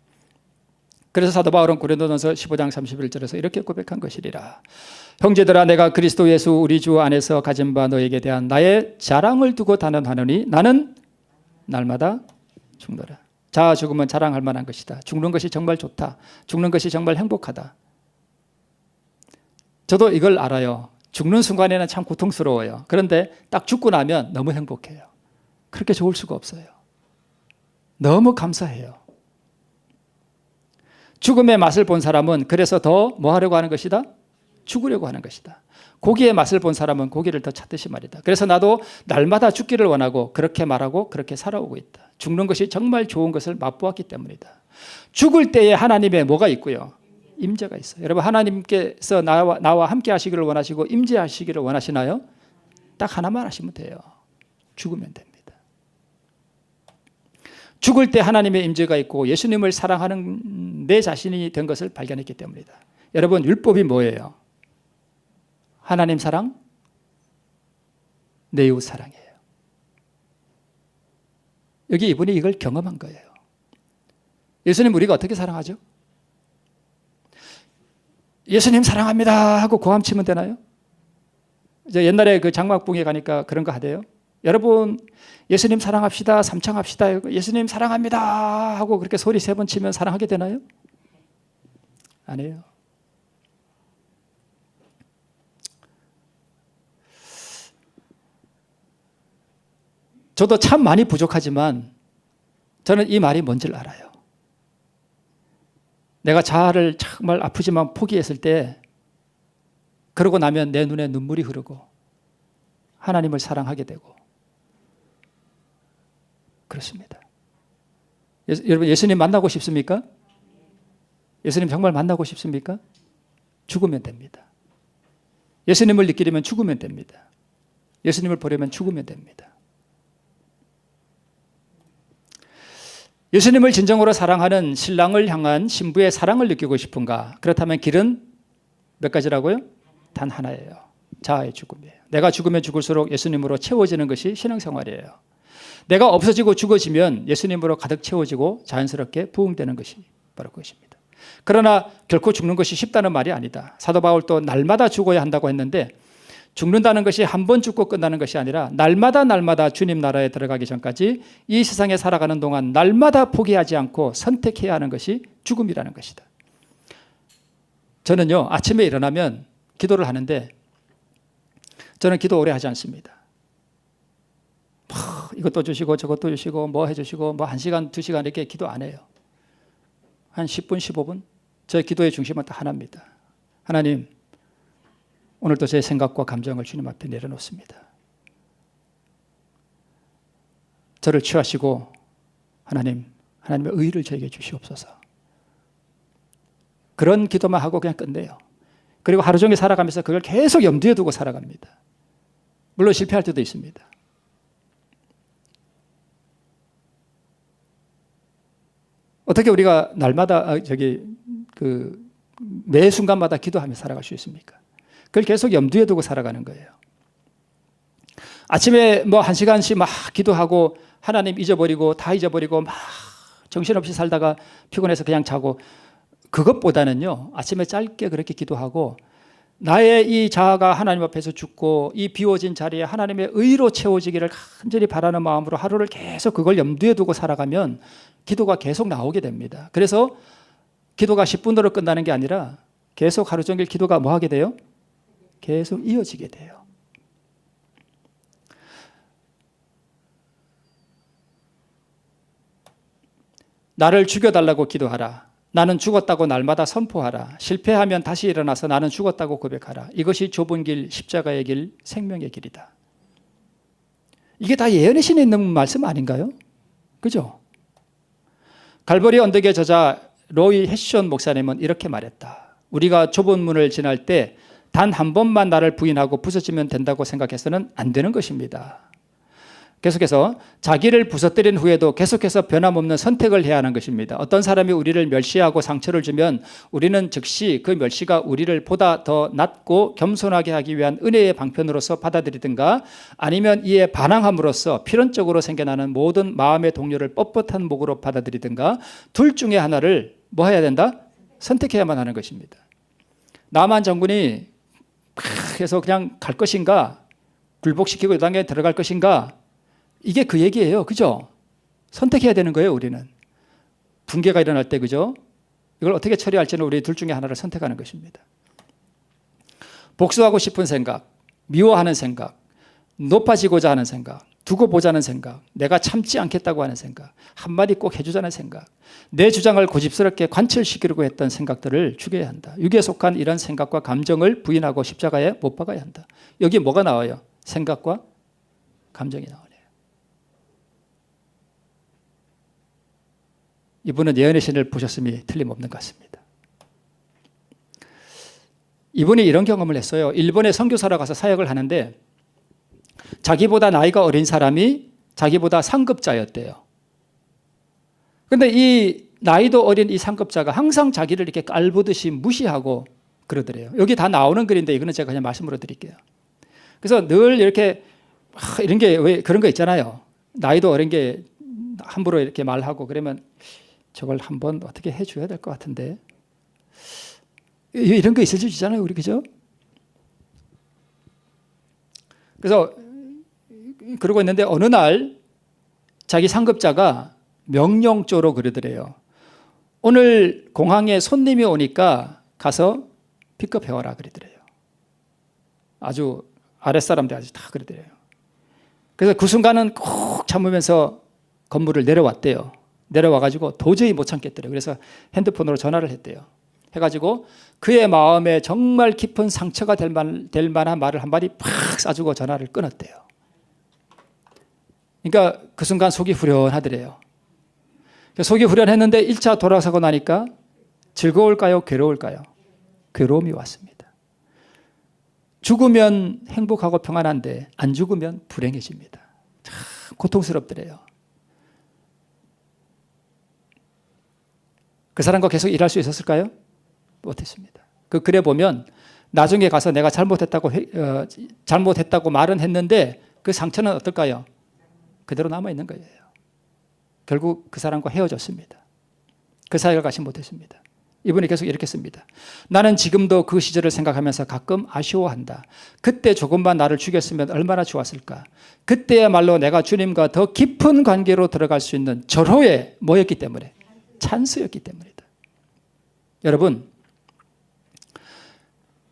그래서 사도 바울은 고린도전서 15장 31절에서 이렇게 고백한 것이리라. 형제들아 내가 그리스도 예수 우리 주 안에서 가진 바 너에게 대한 나의 자랑을 두고 단언하노니 나는 날마다 죽노라. 자아 죽으면 자랑할 만한 것이다. 죽는 것이 정말 좋다. 죽는 것이 정말 행복하다. 저도 이걸 알아요. 죽는 순간에는 참 고통스러워요. 그런데 딱 죽고 나면 너무 행복해요. 그렇게 좋을 수가 없어요. 너무 감사해요. 죽음의 맛을 본 사람은 그래서 더 뭐 하려고 하는 것이다? 죽으려고 하는 것이다. 고기의 맛을 본 사람은 고기를 더 찾듯이 말이다. 그래서 나도 날마다 죽기를 원하고 그렇게 말하고 그렇게 살아오고 있다. 죽는 것이 정말 좋은 것을 맛보았기 때문이다. 죽을 때에 하나님의 뭐가 있고요? 임재가 있어요. 여러분, 하나님께서 나와 함께 하시기를 원하시고 임재하시기를 원하시나요? 딱 하나만 하시면 돼요. 죽으면 됩니다. 죽을 때 하나님의 임재가 있고 예수님을 사랑하는 내 자신이 된 것을 발견했기 때문이다. 여러분, 율법이 뭐예요? 하나님 사랑, 내 이웃 사랑이에요. 여기 이분이 이걸 경험한 거예요. 예수님 우리가 어떻게 사랑하죠? 예수님 사랑합니다 하고 고함치면 되나요? 이제 옛날에 그 장막봉에 가니까 그런 거 하대요. 여러분 예수님 사랑합시다, 삼창합시다, 예수님 사랑합니다 하고 그렇게 소리 3번 치면 사랑하게 되나요? 아니에요. 저도 참 많이 부족하지만 저는 이 말이 뭔지를 알아요. 내가 자아를 정말 아프지만 포기했을 때 그러고 나면 내 눈에 눈물이 흐르고 하나님을 사랑하게 되고 그렇습니다. 여러분 예수님 만나고 싶습니까? 예수님 정말 만나고 싶습니까? 죽으면 됩니다. 예수님을 느끼려면 죽으면 됩니다. 예수님을 보려면 죽으면 됩니다. 예수님을 진정으로 사랑하는 신랑을 향한 신부의 사랑을 느끼고 싶은가? 그렇다면 길은 몇 가지라고요? 단 하나예요. 자아의 죽음이에요. 내가 죽으면 죽을수록 예수님으로 채워지는 것이 신앙생활이에요. 내가 없어지고 죽어지면 예수님으로 가득 채워지고 자연스럽게 부흥되는 것이 바로 그것입니다. 그러나 결코 죽는 것이 쉽다는 말이 아니다. 사도 바울도 날마다 죽어야 한다고 했는데 죽는다는 것이 한 번 죽고 끝나는 것이 아니라 날마다 주님 나라에 들어가기 전까지 이 세상에 살아가는 동안 날마다 포기하지 않고 선택해야 하는 것이 죽음이라는 것이다. 저는요 아침에 일어나면 기도를 하는데 저는 기도 오래 하지 않습니다. 이것도 주시고 저것도 주시고 뭐 해주시고 뭐 1시간 2시간 이렇게 기도 안 해요. 한 10분 15분 저의 기도의 중심은 딱 하나입니다. 하나님 오늘도 제 생각과 감정을 주님 앞에 내려놓습니다. 저를 취하시고 하나님의 의를 저에게 주시옵소서. 그런 기도만 하고 그냥 끝내요. 그리고 하루 종일 살아가면서 그걸 계속 염두에 두고 살아갑니다. 물론 실패할 때도 있습니다. 어떻게 우리가 날마다 매 순간마다 기도하며 살아갈 수 있습니까? 그걸 계속 염두에 두고 살아가는 거예요. 아침에 뭐 1시간씩 막 기도하고 하나님 잊어버리고 다 잊어버리고 막 정신없이 살다가 피곤해서 그냥 자고 그것보다는요 아침에 짧게 그렇게 기도하고 나의 이 자아가 하나님 앞에서 죽고 이 비워진 자리에 하나님의 의로 채워지기를 간절히 바라는 마음으로 하루를 계속 그걸 염두에 두고 살아가면 기도가 계속 나오게 됩니다. 그래서 기도가 10분으로 끝나는 게 아니라 계속 하루 종일 기도가 뭐 하게 돼요? 계속 이어지게 돼요. 나를 죽여달라고 기도하라. 나는 죽었다고 날마다 선포하라. 실패하면 다시 일어나서 나는 죽었다고 고백하라. 이것이 좁은 길, 십자가의 길, 생명의 길이다. 이게 다 예언의 신에 있는 말씀 아닌가요? 그죠? 갈보리 언덕의 저자 로이 해션 목사님은 이렇게 말했다. 우리가 좁은 문을 지날 때 단 한 번만 나를 부인하고 부서지면 된다고 생각해서는 안 되는 것입니다. 계속해서 자기를 부서뜨린 후에도 계속해서 변함없는 선택을 해야 하는 것입니다. 어떤 사람이 우리를 멸시하고 상처를 주면 우리는 즉시 그 멸시가 우리를 보다 더 낮고 겸손하게 하기 위한 은혜의 방편으로서 받아들이든가 아니면 이에 반항함으로써 필연적으로 생겨나는 모든 마음의 동료를 뻣뻣한 목으로 받아들이든가 둘 중에 하나를 뭐 해야 된다? 선택해야만 하는 것입니다. 남한 장군이 해서 그냥 갈 것인가? 굴복시키고 이 당에 들어갈 것인가? 이게 그 얘기예요. 그죠? 선택해야 되는 거예요, 우리는. 붕괴가 일어날 때, 그죠? 이걸 어떻게 처리할지는 우리 둘 중에 하나를 선택하는 것입니다. 복수하고 싶은 생각, 미워하는 생각, 높아지고자 하는 생각, 두고 보자는 생각, 내가 참지 않겠다고 하는 생각, 한마디 꼭 해주자는 생각, 내 주장을 고집스럽게 관철시키려고 했던 생각들을 죽여야 한다. 육에 속한 이런 생각과 감정을 부인하고 십자가에 못 박아야 한다. 여기 뭐가 나와요? 생각과 감정이 나오네요. 이분은 예언의 신을 보셨음이 틀림없는 것 같습니다. 이분이 이런 경험을 했어요. 일본에 선교사로 가서 사역을 하는데 자기보다 나이가 어린 사람이 자기보다 상급자였대요. 그런데 이 나이도 어린 이 상급자가 항상 자기를 이렇게 깔보듯이 무시하고 그러더래요. 여기 다 나오는 글인데 이거는 제가 그냥 말씀으로 드릴게요. 그래서 늘 이렇게 이런 게 왜 그런 거 있잖아요. 나이도 어린 게 함부로 이렇게 말하고 그러면 저걸 한번 어떻게 해줘야 될 것 같은데 이런 거 있을 수 있잖아요. 우리 그죠? 그래서 그러고 있는데 어느 날 자기 상급자가 명령조로 그러더래요. 오늘 공항에 손님이 오니까 가서 픽업해와라 그러더래요. 아주 아랫사람들 아주 다 그러더래요. 그래서 그 순간은 꼭 참으면서 건물을 내려왔대요. 내려와가지고 도저히 못 참겠더래요. 그래서 핸드폰으로 전화를 했대요. 해가지고 그의 마음에 정말 깊은 상처가 될 만한 말을 한마디 팍 쏴주고 전화를 끊었대요. 그러니까 그 순간 속이 후련하더래요. 속이 후련했는데 1차 돌아서고 나니까 즐거울까요? 괴로울까요? 괴로움이 왔습니다. 죽으면 행복하고 평안한데 안 죽으면 불행해집니다. 참 고통스럽더래요. 그 사람과 계속 일할 수 있었을까요? 못했습니다. 그 글에 보면 나중에 가서 내가 잘못했다고 말은 했는데 그 상처는 어떨까요? 그대로 남아있는 거예요. 결국 그 사람과 헤어졌습니다. 그 사역을 같이 못했습니다. 이분이 계속 이렇게 씁니다. 나는 지금도 그 시절을 생각하면서 가끔 아쉬워한다. 그때 조금만 나를 죽였으면 얼마나 좋았을까. 그때야말로 내가 주님과 더 깊은 관계로 들어갈 수 있는 절호의 뭐였기 때문에? 찬스였기 때문이다. 여러분,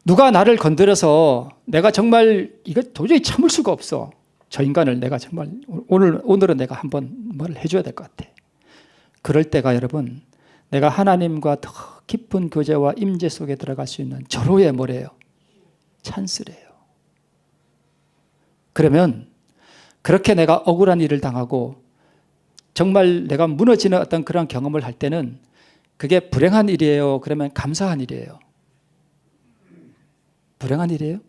누가 나를 건드려서 내가 정말 이거 도저히 참을 수가 없어. 저 인간을 내가 정말 오늘은 내가 한번 뭘 해줘야 될 것 같아. 그럴 때가 여러분, 내가 하나님과 더 깊은 교제와 임재 속에 들어갈 수 있는 절호의 뭐래요? 찬스래요. 그러면 그렇게 내가 억울한 일을 당하고 정말 내가 무너지는 어떤 그런 경험을 할 때는 그게 불행한 일이에요? 그러면 감사한 일이에요? 불행한 일이에요?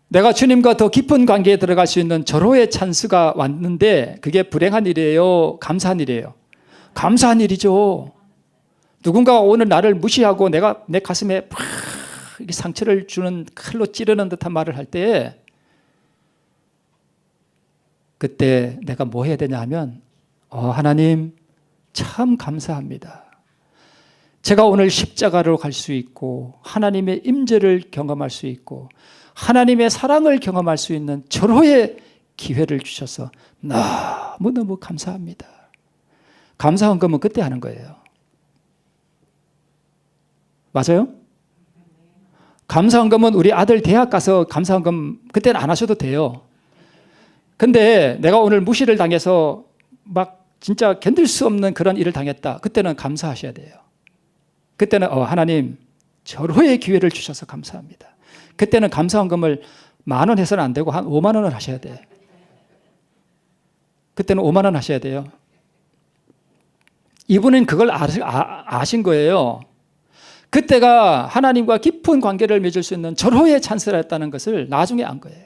내가 주님과 더 깊은 관계에 들어갈 수 있는 절호의 찬스가 왔는데 그게 불행한 일이에요? 감사한 일이에요? 감사한 일이죠. 누군가가 오늘 나를 무시하고 내가 내 가슴에 팍 상처를 주는 칼로 찌르는 듯한 말을 할 때 그때 내가 뭐 해야 되냐 하면 하나님 참 감사합니다. 제가 오늘 십자가로 갈 수 있고 하나님의 임재를 경험할 수 있고 하나님의 사랑을 경험할 수 있는 절호의 기회를 주셔서 너무너무 감사합니다. 감사헌금은 그때 하는 거예요. 맞아요? 감사헌금은 우리 아들 대학 가서 감사헌금 그때는 안 하셔도 돼요. 근데 내가 오늘 무시를 당해서 막 진짜 견딜 수 없는 그런 일을 당했다. 그때는 감사하셔야 돼요. 그때는 하나님 절호의 기회를 주셔서 감사합니다. 그때는 감사헌금을 10,000원 해서는 안 되고 한 5만 원을 하셔야 돼요. 그때는 5만 원 하셔야 돼요. 이분은 그걸 아신 거예요. 그때가 하나님과 깊은 관계를 맺을 수 있는 절호의 찬스였다는 것을 나중에 안 거예요.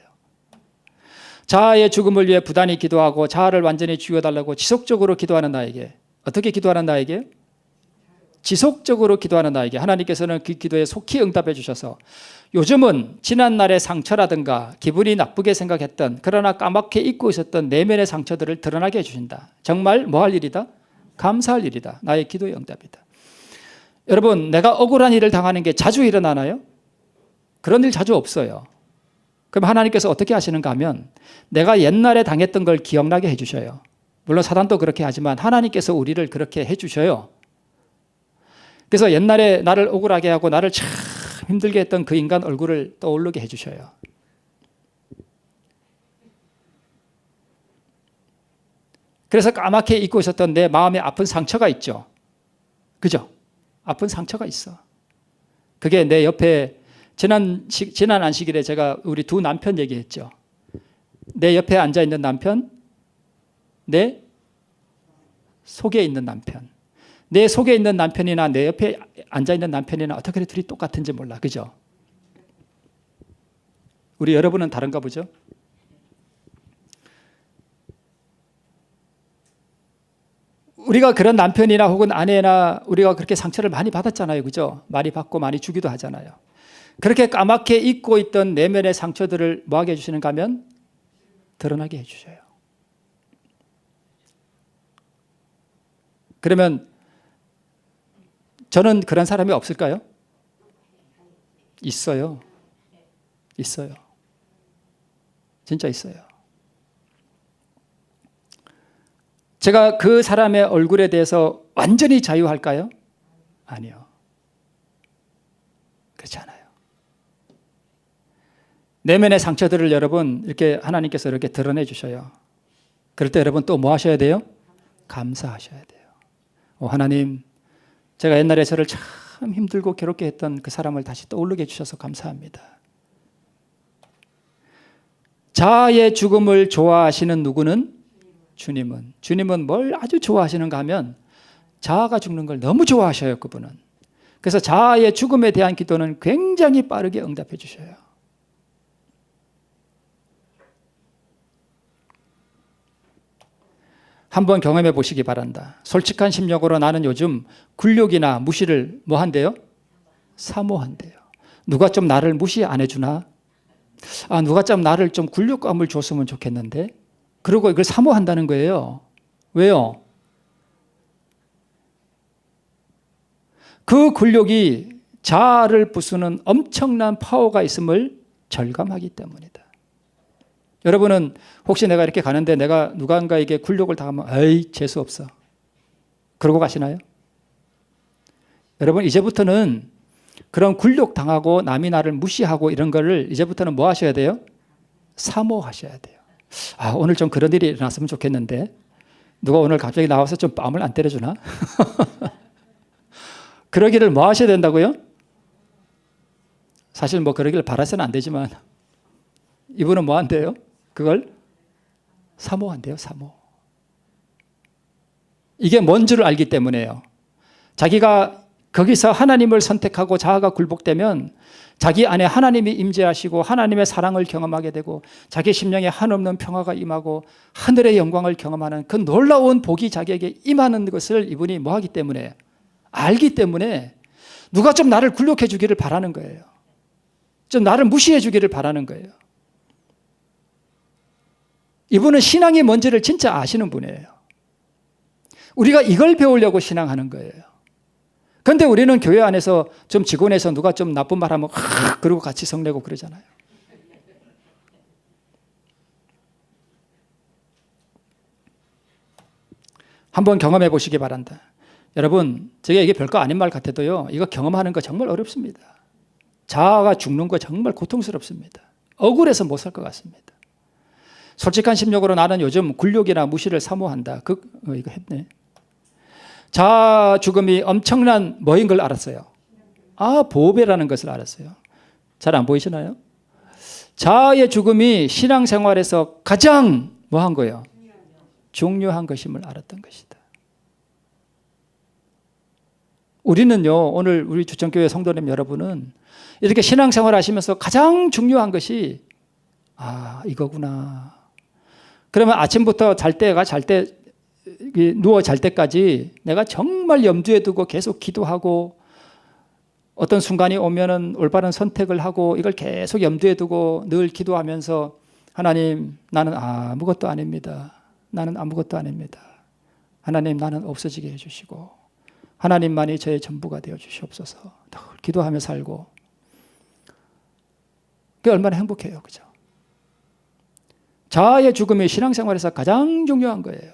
자아의 죽음을 위해 부단히 기도하고 자아를 완전히 죽여달라고 지속적으로 기도하는 나에게, 어떻게 기도하는 나에게? 지속적으로 기도하는 나에게 하나님께서는 그 기도에 속히 응답해 주셔서 요즘은 지난날의 상처라든가 기분이 나쁘게 생각했던 그러나 까맣게 잊고 있었던 내면의 상처들을 드러나게 해주신다. 정말 뭐 할 일이다? 감사할 일이다. 나의 기도의 응답이다. 여러분, 내가 억울한 일을 당하는 게 자주 일어나나요? 그런 일 자주 없어요. 그럼 하나님께서 어떻게 하시는가 하면 내가 옛날에 당했던 걸 기억나게 해주셔요. 물론 사단도 그렇게 하지만 하나님께서 우리를 그렇게 해주셔요. 그래서 옛날에 나를 억울하게 하고 나를 참 힘들게 했던 그 인간 얼굴을 떠오르게 해주셔요. 그래서 까맣게 잊고 있었던 내 마음에 아픈 상처가 있죠. 그죠? 아픈 상처가 있어. 그게 내 옆에 지난 안식일에 제가 우리 두 남편 얘기했죠. 내 옆에 앉아있는 남편, 내 속에 있는 남편. 내 속에 있는 남편이나 내 옆에 앉아있는 남편이나 어떻게 둘이 똑같은지 몰라. 그죠? 우리 여러분은 다른가 보죠? 우리가 그런 남편이나 혹은 아내나 우리가 그렇게 상처를 많이 받았잖아요. 그죠? 많이 받고 많이 주기도 하잖아요. 그렇게 까맣게 잊고 있던 내면의 상처들을 뭐하게 해주시는가 하면 드러나게 해주셔요. 그러면 저는 그런 사람이 없을까요? 있어요. 있어요. 진짜 있어요. 제가 그 사람의 얼굴에 대해서 완전히 자유할까요? 아니요. 그렇지 않아요. 내면의 상처들을 여러분 이렇게 하나님께서 이렇게 드러내 주셔요. 그럴 때 여러분 또 뭐 하셔야 돼요? 감사하셔야 돼요. 하나님, 제가 옛날에 저를 참 힘들고 괴롭게 했던 그 사람을 다시 떠오르게 해주셔서 감사합니다. 자아의 죽음을 좋아하시는 누구는? 주님은. 주님은 뭘 아주 좋아하시는가 하면 자아가 죽는 걸 너무 좋아하셔요, 그분은. 그래서 자아의 죽음에 대한 기도는 굉장히 빠르게 응답해 주셔요. 한번 경험해 보시기 바란다. 솔직한 심령으로 나는 요즘 굴욕이나 무시를 뭐 한대요? 사모한대요. 누가 좀 나를 무시 안 해주나? 누가 좀 나를 좀 굴욕감을 줬으면 좋겠는데? 그리고 이걸 사모한다는 거예요. 왜요? 그 굴욕이 자아를 부수는 엄청난 파워가 있음을 절감하기 때문이다. 여러분은 혹시 내가 이렇게 가는데 내가 누군가에게 굴욕을 당하면 에이 재수없어 그러고 가시나요? 여러분 이제부터는 그런 굴욕 당하고 남이 나를 무시하고 이런 거를 이제부터는 뭐 하셔야 돼요? 사모하셔야 돼요. 오늘 좀 그런 일이 일어났으면 좋겠는데 누가 오늘 갑자기 나와서 좀 뺨을 안 때려주나? 그러기를 뭐 하셔야 된다고요? 사실 뭐 그러기를 바라서는 안 되지만 이분은 뭐 한대요? 그걸 사모한대요. 사모. 이게 뭔 줄 알기 때문에요. 자기가 거기서 하나님을 선택하고 자아가 굴복되면 자기 안에 하나님이 임재하시고 하나님의 사랑을 경험하게 되고 자기 심령에 한없는 평화가 임하고 하늘의 영광을 경험하는 그 놀라운 복이 자기에게 임하는 것을 이분이 뭐 하기 때문에 알기 때문에 누가 좀 나를 굴욕해 주기를 바라는 거예요. 좀 나를 무시해 주기를 바라는 거예요. 이분은 신앙이 뭔지를 진짜 아시는 분이에요. 우리가 이걸 배우려고 신앙하는 거예요. 그런데 우리는 교회 안에서 좀 직원에서 누가 좀 나쁜 말 하면 그러고 같이 성내고 그러잖아요. 한번 경험해 보시기 바란다. 여러분, 제가 이게 별거 아닌 말 같아도요, 이거 경험하는 거 정말 어렵습니다. 자아가 죽는 거 정말 고통스럽습니다. 억울해서 못 살 것 같습니다. 솔직한 심령으로 나는 요즘 굴욕이나 무시를 사모한다. 이거 했네. 자아 죽음이 엄청난 뭐인 걸 알았어요. 보배라는 것을 알았어요. 잘 안 보이시나요? 자아의 죽음이 신앙생활에서 가장 뭐 한 거예요? 중요한 것임을 알았던 것이다. 우리는요, 오늘 우리 주천교회 성도님 여러분은 이렇게 신앙생활 하시면서 가장 중요한 것이 이거구나. 그러면 아침부터 누워 잘 때까지 내가 정말 염두에 두고 계속 기도하고 어떤 순간이 오면은 올바른 선택을 하고 이걸 계속 염두에 두고 늘 기도하면서 하나님, 나는 아무것도 아닙니다. 나는 아무것도 아닙니다. 하나님, 나는 없어지게 해주시고 하나님만이 저의 전부가 되어 주시옵소서. 늘 기도하며 살고 그게 얼마나 행복해요. 그죠? 자아의 죽음이 신앙생활에서 가장 중요한 거예요.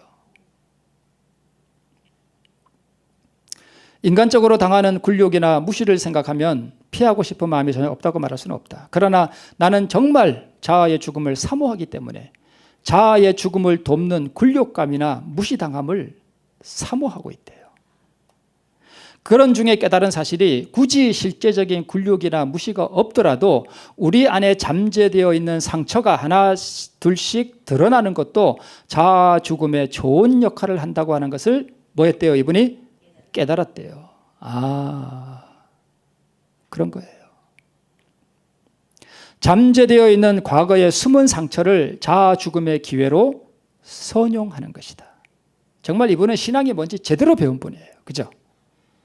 인간적으로 당하는 굴욕이나 무시를 생각하면 피하고 싶은 마음이 전혀 없다고 말할 수는 없다. 그러나 나는 정말 자아의 죽음을 사모하기 때문에 자아의 죽음을 돕는 굴욕감이나 무시당함을 사모하고 있대요. 그런 중에 깨달은 사실이 굳이 실제적인 굴욕이나 무시가 없더라도 우리 안에 잠재되어 있는 상처가 하나 둘씩 드러나는 것도 자아 죽음에 좋은 역할을 한다고 하는 것을 뭐 했대요? 이분이 깨달았대요. 아, 그런 거예요. 잠재되어 있는 과거의 숨은 상처를 자아 죽음의 기회로 선용하는 것이다. 정말 이분은 신앙이 뭔지 제대로 배운 분이에요. 그죠?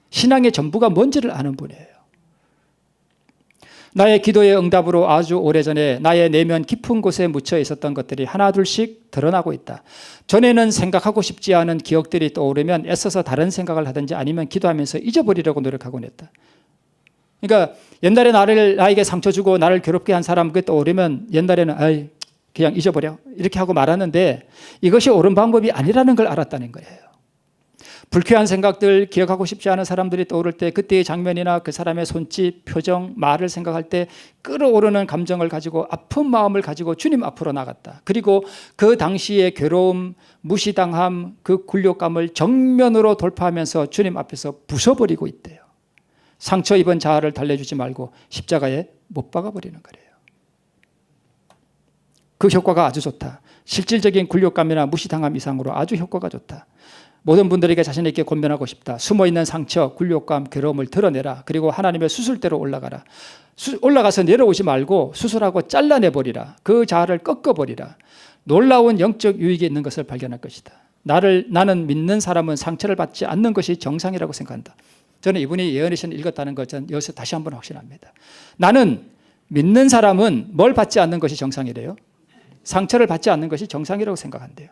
신앙의 전부가 뭔지를 아는 분이에요. 나의 기도의 응답으로 아주 오래전에 나의 내면 깊은 곳에 묻혀 있었던 것들이 하나둘씩 드러나고 있다. 전에는 생각하고 싶지 않은 기억들이 떠오르면 애써서 다른 생각을 하든지 아니면 기도하면서 잊어버리려고 노력하곤 했다. 그러니까 옛날에 나에게 상처 주고 나를 괴롭게 한 사람 그 떠오르면 옛날에는 아이 그냥 잊어버려 이렇게 하고 말았는데 이것이 옳은 방법이 아니라는 걸 알았다는 거예요. 불쾌한 생각들, 기억하고 싶지 않은 사람들이 떠오를 때 그때의 장면이나 그 사람의 손짓, 표정, 말을 생각할 때 끓어오르는 감정을 가지고 아픈 마음을 가지고 주님 앞으로 나갔다. 그리고 그 당시의 괴로움, 무시당함, 그 굴욕감을 정면으로 돌파하면서 주님 앞에서 부숴버리고 있대요. 상처 입은 자아를 달래주지 말고 십자가에 못 박아버리는 거래요. 그 효과가 아주 좋다. 실질적인 굴욕감이나 무시당함 이상으로 아주 효과가 좋다. 모든 분들에게 자신에게 권면하고 싶다. 숨어있는 상처, 굴욕감, 괴로움을 드러내라. 그리고 하나님의 수술대로 올라가라. 올라가서 내려오지 말고 수술하고 잘라내버리라. 그 자아를 꺾어버리라. 놀라운 영적 유익이 있는 것을 발견할 것이다. 나는 믿는 사람은 상처를 받지 않는 것이 정상이라고 생각한다. 저는 이분이 예언의 읽었다는 것 저는 여기서 다시 한번 확신합니다. 나는 믿는 사람은 뭘 받지 않는 것이 정상이래요? 상처를 받지 않는 것이 정상이라고 생각한대요.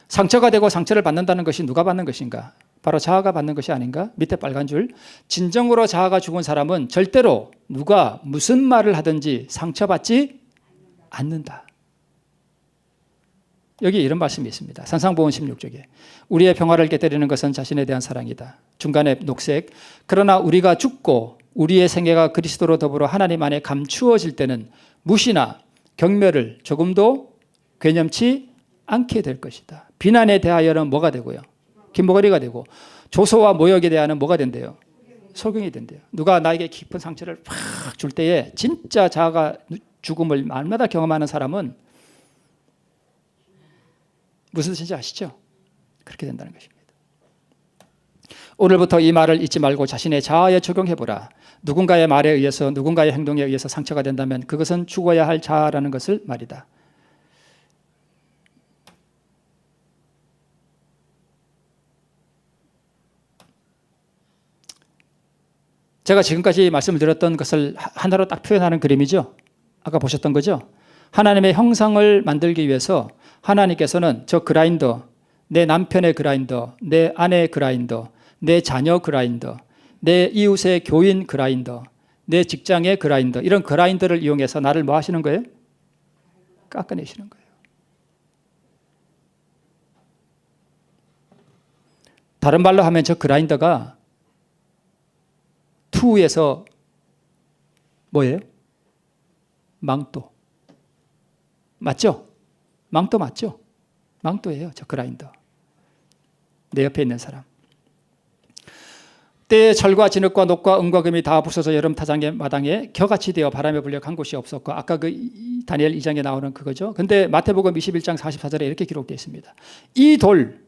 상처가 되고 상처를 받는다는 것이 누가 받는 것인가? 바로 자아가 받는 것이 아닌가? 밑에 빨간 줄. 진정으로 자아가 죽은 사람은 절대로 누가 무슨 말을 하든지 상처받지 않는다. 여기 이런 말씀이 있습니다. 산상보훈 16쪽에 우리의 평화를 깨뜨리는 것은 자신에 대한 사랑이다. 중간에 녹색. 그러나 우리가 죽고 우리의 생애가 그리스도로 더불어 하나님 안에 감추어질 때는 무시나 경멸을 조금도 괴념치 않게 될 것이다. 비난에 대하여는 뭐가 되고요? 긴머거리가 되고 조소와 모욕에 대하여는 뭐가 된대요? 소경이 된대요. 누가 나에게 깊은 상처를 팍 줄 때에 진짜 자아가 죽음을 날마다 경험하는 사람은 무슨 뜻인지 아시죠? 그렇게 된다는 것입니다. 오늘부터 이 말을 잊지 말고 자신의 자아에 적용해보라. 누군가의 말에 의해서 누군가의 행동에 의해서 상처가 된다면 그것은 죽어야 할 자아라는 것을 말이다. 제가 지금까지 말씀을 드렸던 것을 하나로 딱 표현하는 그림이죠. 아까 보셨던 거죠. 하나님의 형상을 만들기 위해서 하나님께서는 저 그라인더, 내 남편의 그라인더, 내 아내의 그라인더, 내 자녀 그라인더, 내 이웃의 교인 그라인더, 내 직장의 그라인더, 이런 그라인더를 이용해서 나를 뭐 하시는 거예요? 깎아내시는 거예요. 다른 말로 하면 저 그라인더가 투에서 뭐예요? 망토. 맞죠? 망토 맞죠? 망토예요. 저 그라인더. 내 옆에 있는 사람. 때에 철과 진흙과 녹과 은과 금이 다 부서져 여름 타장의 마당에 겨같이 되어 바람에 불려 간 곳이 없었고 아까 그 다니엘 2장에 나오는 그거죠. 근데 마태복음 21장 44절에 이렇게 기록되어 있습니다. 이 돌,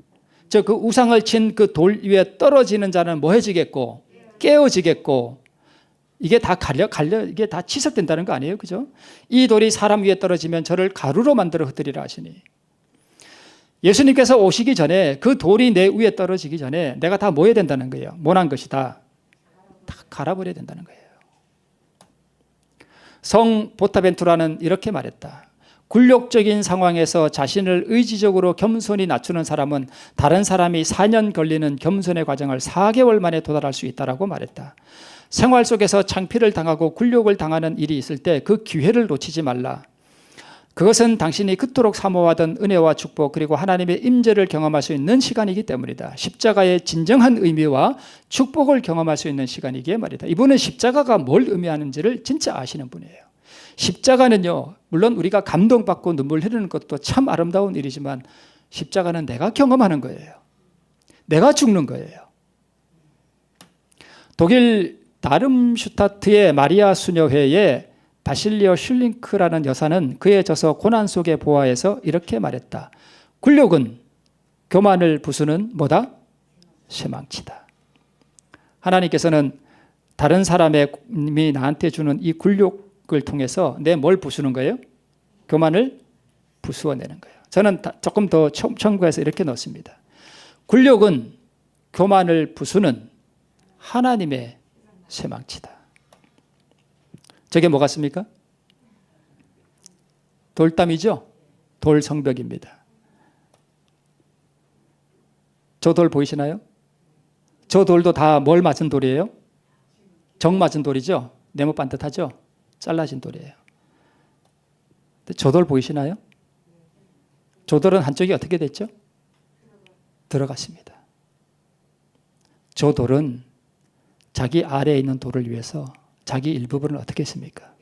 저 그 우상을 친 그 돌 위에 떨어지는 자는 뭐 해지겠고 깨어지겠고 이게 다 이게 다 치석된다는 거 아니에요? 그죠? 이 돌이 사람 위에 떨어지면 저를 가루로 만들어 흩으리라 하시니 예수님께서 오시기 전에 그 돌이 내 위에 떨어지기 전에 내가 다 뭐 해야 된다는 거예요? 모난 것이 다 갈아버려야 된다는 거예요. 성 보타벤투라는 이렇게 말했다. 굴욕적인 상황에서 자신을 의지적으로 겸손히 낮추는 사람은 다른 사람이 4년 걸리는 겸손의 과정을 4개월 만에 도달할 수 있다고 말했다. 생활 속에서 창피를 당하고 굴욕을 당하는 일이 있을 때 그 기회를 놓치지 말라. 그것은 당신이 그토록 사모하던 은혜와 축복 그리고 하나님의 임재를 경험할 수 있는 시간이기 때문이다. 십자가의 진정한 의미와 축복을 경험할 수 있는 시간이기에 말이다. 이분은 십자가가 뭘 의미하는지를 진짜 아시는 분이에요. 십자가는요, 물론 우리가 감동받고 눈물 흐르는 것도 참 아름다운 일이지만 십자가는 내가 경험하는 거예요. 내가 죽는 거예요. 독일 다름슈타트의 마리아 수녀회에 바실리오 슐링크라는 여사는 그의 저서 고난 속의 보아에서 이렇게 말했다. 굴욕은 교만을 부수는 뭐다? 쇠망치다. 하나님께서는 다른 사람이 나한테 주는 이 굴욕을 통해서 내 뭘 부수는 거예요? 교만을 부수어내는 거예요. 저는 조금 더 첨가해서 이렇게 넣습니다. 굴욕은 교만을 부수는 하나님의 쇠망치다. 저게 뭐 같습니까? 돌담이죠? 돌성벽입니다. 저 돌 보이시나요? 저 돌도 다 뭘 맞은 돌이에요? 정 맞은 돌이죠? 네모 반듯하죠? 잘라진 돌이에요. 저 돌 보이시나요? 저 돌은 한쪽이 어떻게 됐죠? 들어갔습니다. 저 돌은 자기 아래에 있는 돌을 위해서 자기 일부분을 어떻게 했습니까?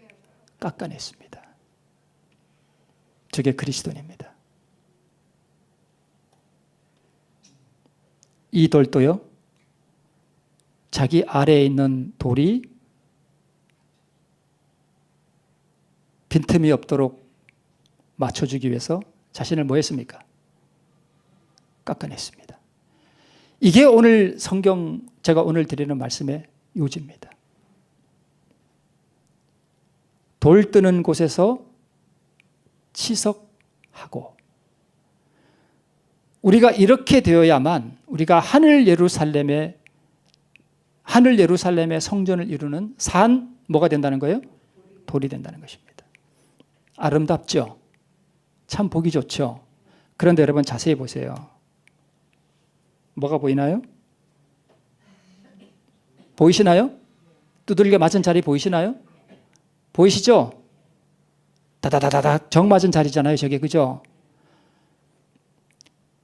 깎아냈습니다. 저게 그리스도입니다. 이 돌도요, 자기 아래에 있는 돌이 빈틈이 없도록 맞춰주기 위해서 자신을 뭐 했습니까? 깎아냈습니다. 이게 오늘 성경, 제가 오늘 드리는 말씀의 요지입니다. 돌 뜨는 곳에서 치석하고, 우리가 이렇게 되어야만 우리가 하늘 예루살렘의 성전을 이루는 산 뭐가 된다는 거예요? 돌이 된다는 것입니다. 아름답죠? 참 보기 좋죠? 그런데 여러분 자세히 보세요. 뭐가 보이나요? 보이시나요? 두들겨 맞은 자리 보이시나요? 보이시죠? 다다다다다 정 맞은 자리잖아요, 저게. 그죠?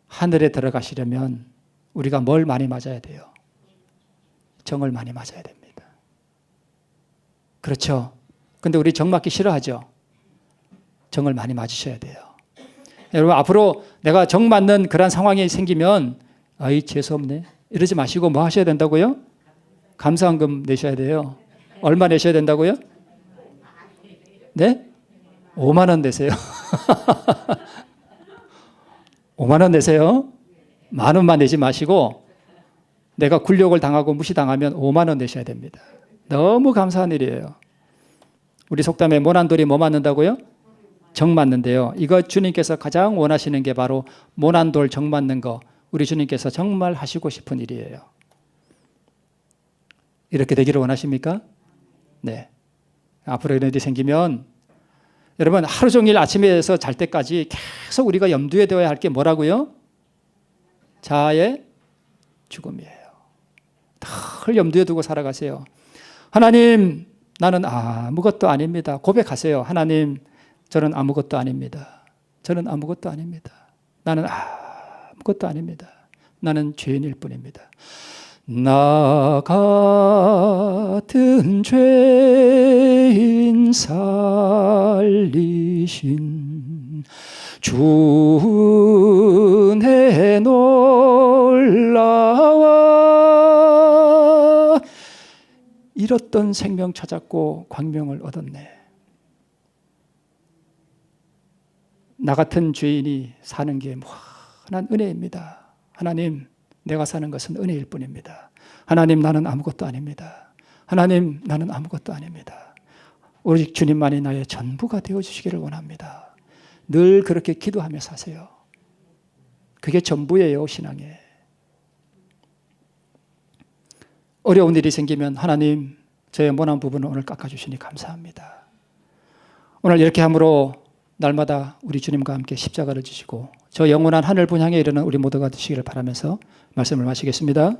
하늘에 들어가시려면 우리가 뭘 많이 맞아야 돼요? 정을 많이 맞아야 됩니다. 그렇죠? 근데 우리 정 맞기 싫어하죠? 정을 많이 맞으셔야 돼요. 여러분, 앞으로 내가 정 맞는 그런 상황이 생기면 아이 재수없네 이러지 마시고 뭐 하셔야 된다고요? 감사헌금 내셔야 돼요. 얼마 내셔야 된다고요? 네? 5만 원 내세요. 5만 원 내세요. 만 원만 내지 마시고 내가 굴욕을 당하고 무시당하면 5만 원 내셔야 됩니다. 너무 감사한 일이에요. 우리 속담에 모난돌이 뭐 맞는다고요? 정 맞는데요. 이거 주님께서 가장 원하시는 게 바로 모난돌 정 맞는 거, 우리 주님께서 정말 하시고 싶은 일이에요. 이렇게 되기를 원하십니까? 네. 앞으로 이런 일이 생기면 여러분 하루 종일 아침에서 잘 때까지 계속 우리가 염두에 둬야 할 게 뭐라고요? 자아의 죽음이에요. 늘 염두에 두고 살아가세요. 하나님, 나는 아무것도 아닙니다. 고백하세요. 하나님, 저는 아무것도 아닙니다. 저는 아무것도 아닙니다. 나는 아무것도 아닙니다. 나는 죄인일 뿐입니다. 나 같은 죄인 살리신 주 은혜 놀라워 잃었던 생명 찾았고 광명을 얻었네. 나 같은 죄인이 사는 게 무한한 은혜입니다. 하나님, 내가 사는 것은 은혜일 뿐입니다. 하나님, 나는 아무것도 아닙니다. 하나님, 나는 아무것도 아닙니다. 오직 주님만이 나의 전부가 되어주시기를 원합니다. 늘 그렇게 기도하며 사세요. 그게 전부예요, 신앙에. 어려운 일이 생기면 하나님, 저의 모난 부분을 오늘 깎아주시니 감사합니다. 오늘 이렇게 함으로 날마다 우리 주님과 함께 십자가를 지시고 저 영원한 하늘 분향에 이르는 우리 모두가 되시기를 바라면서 말씀을 마치겠습니다.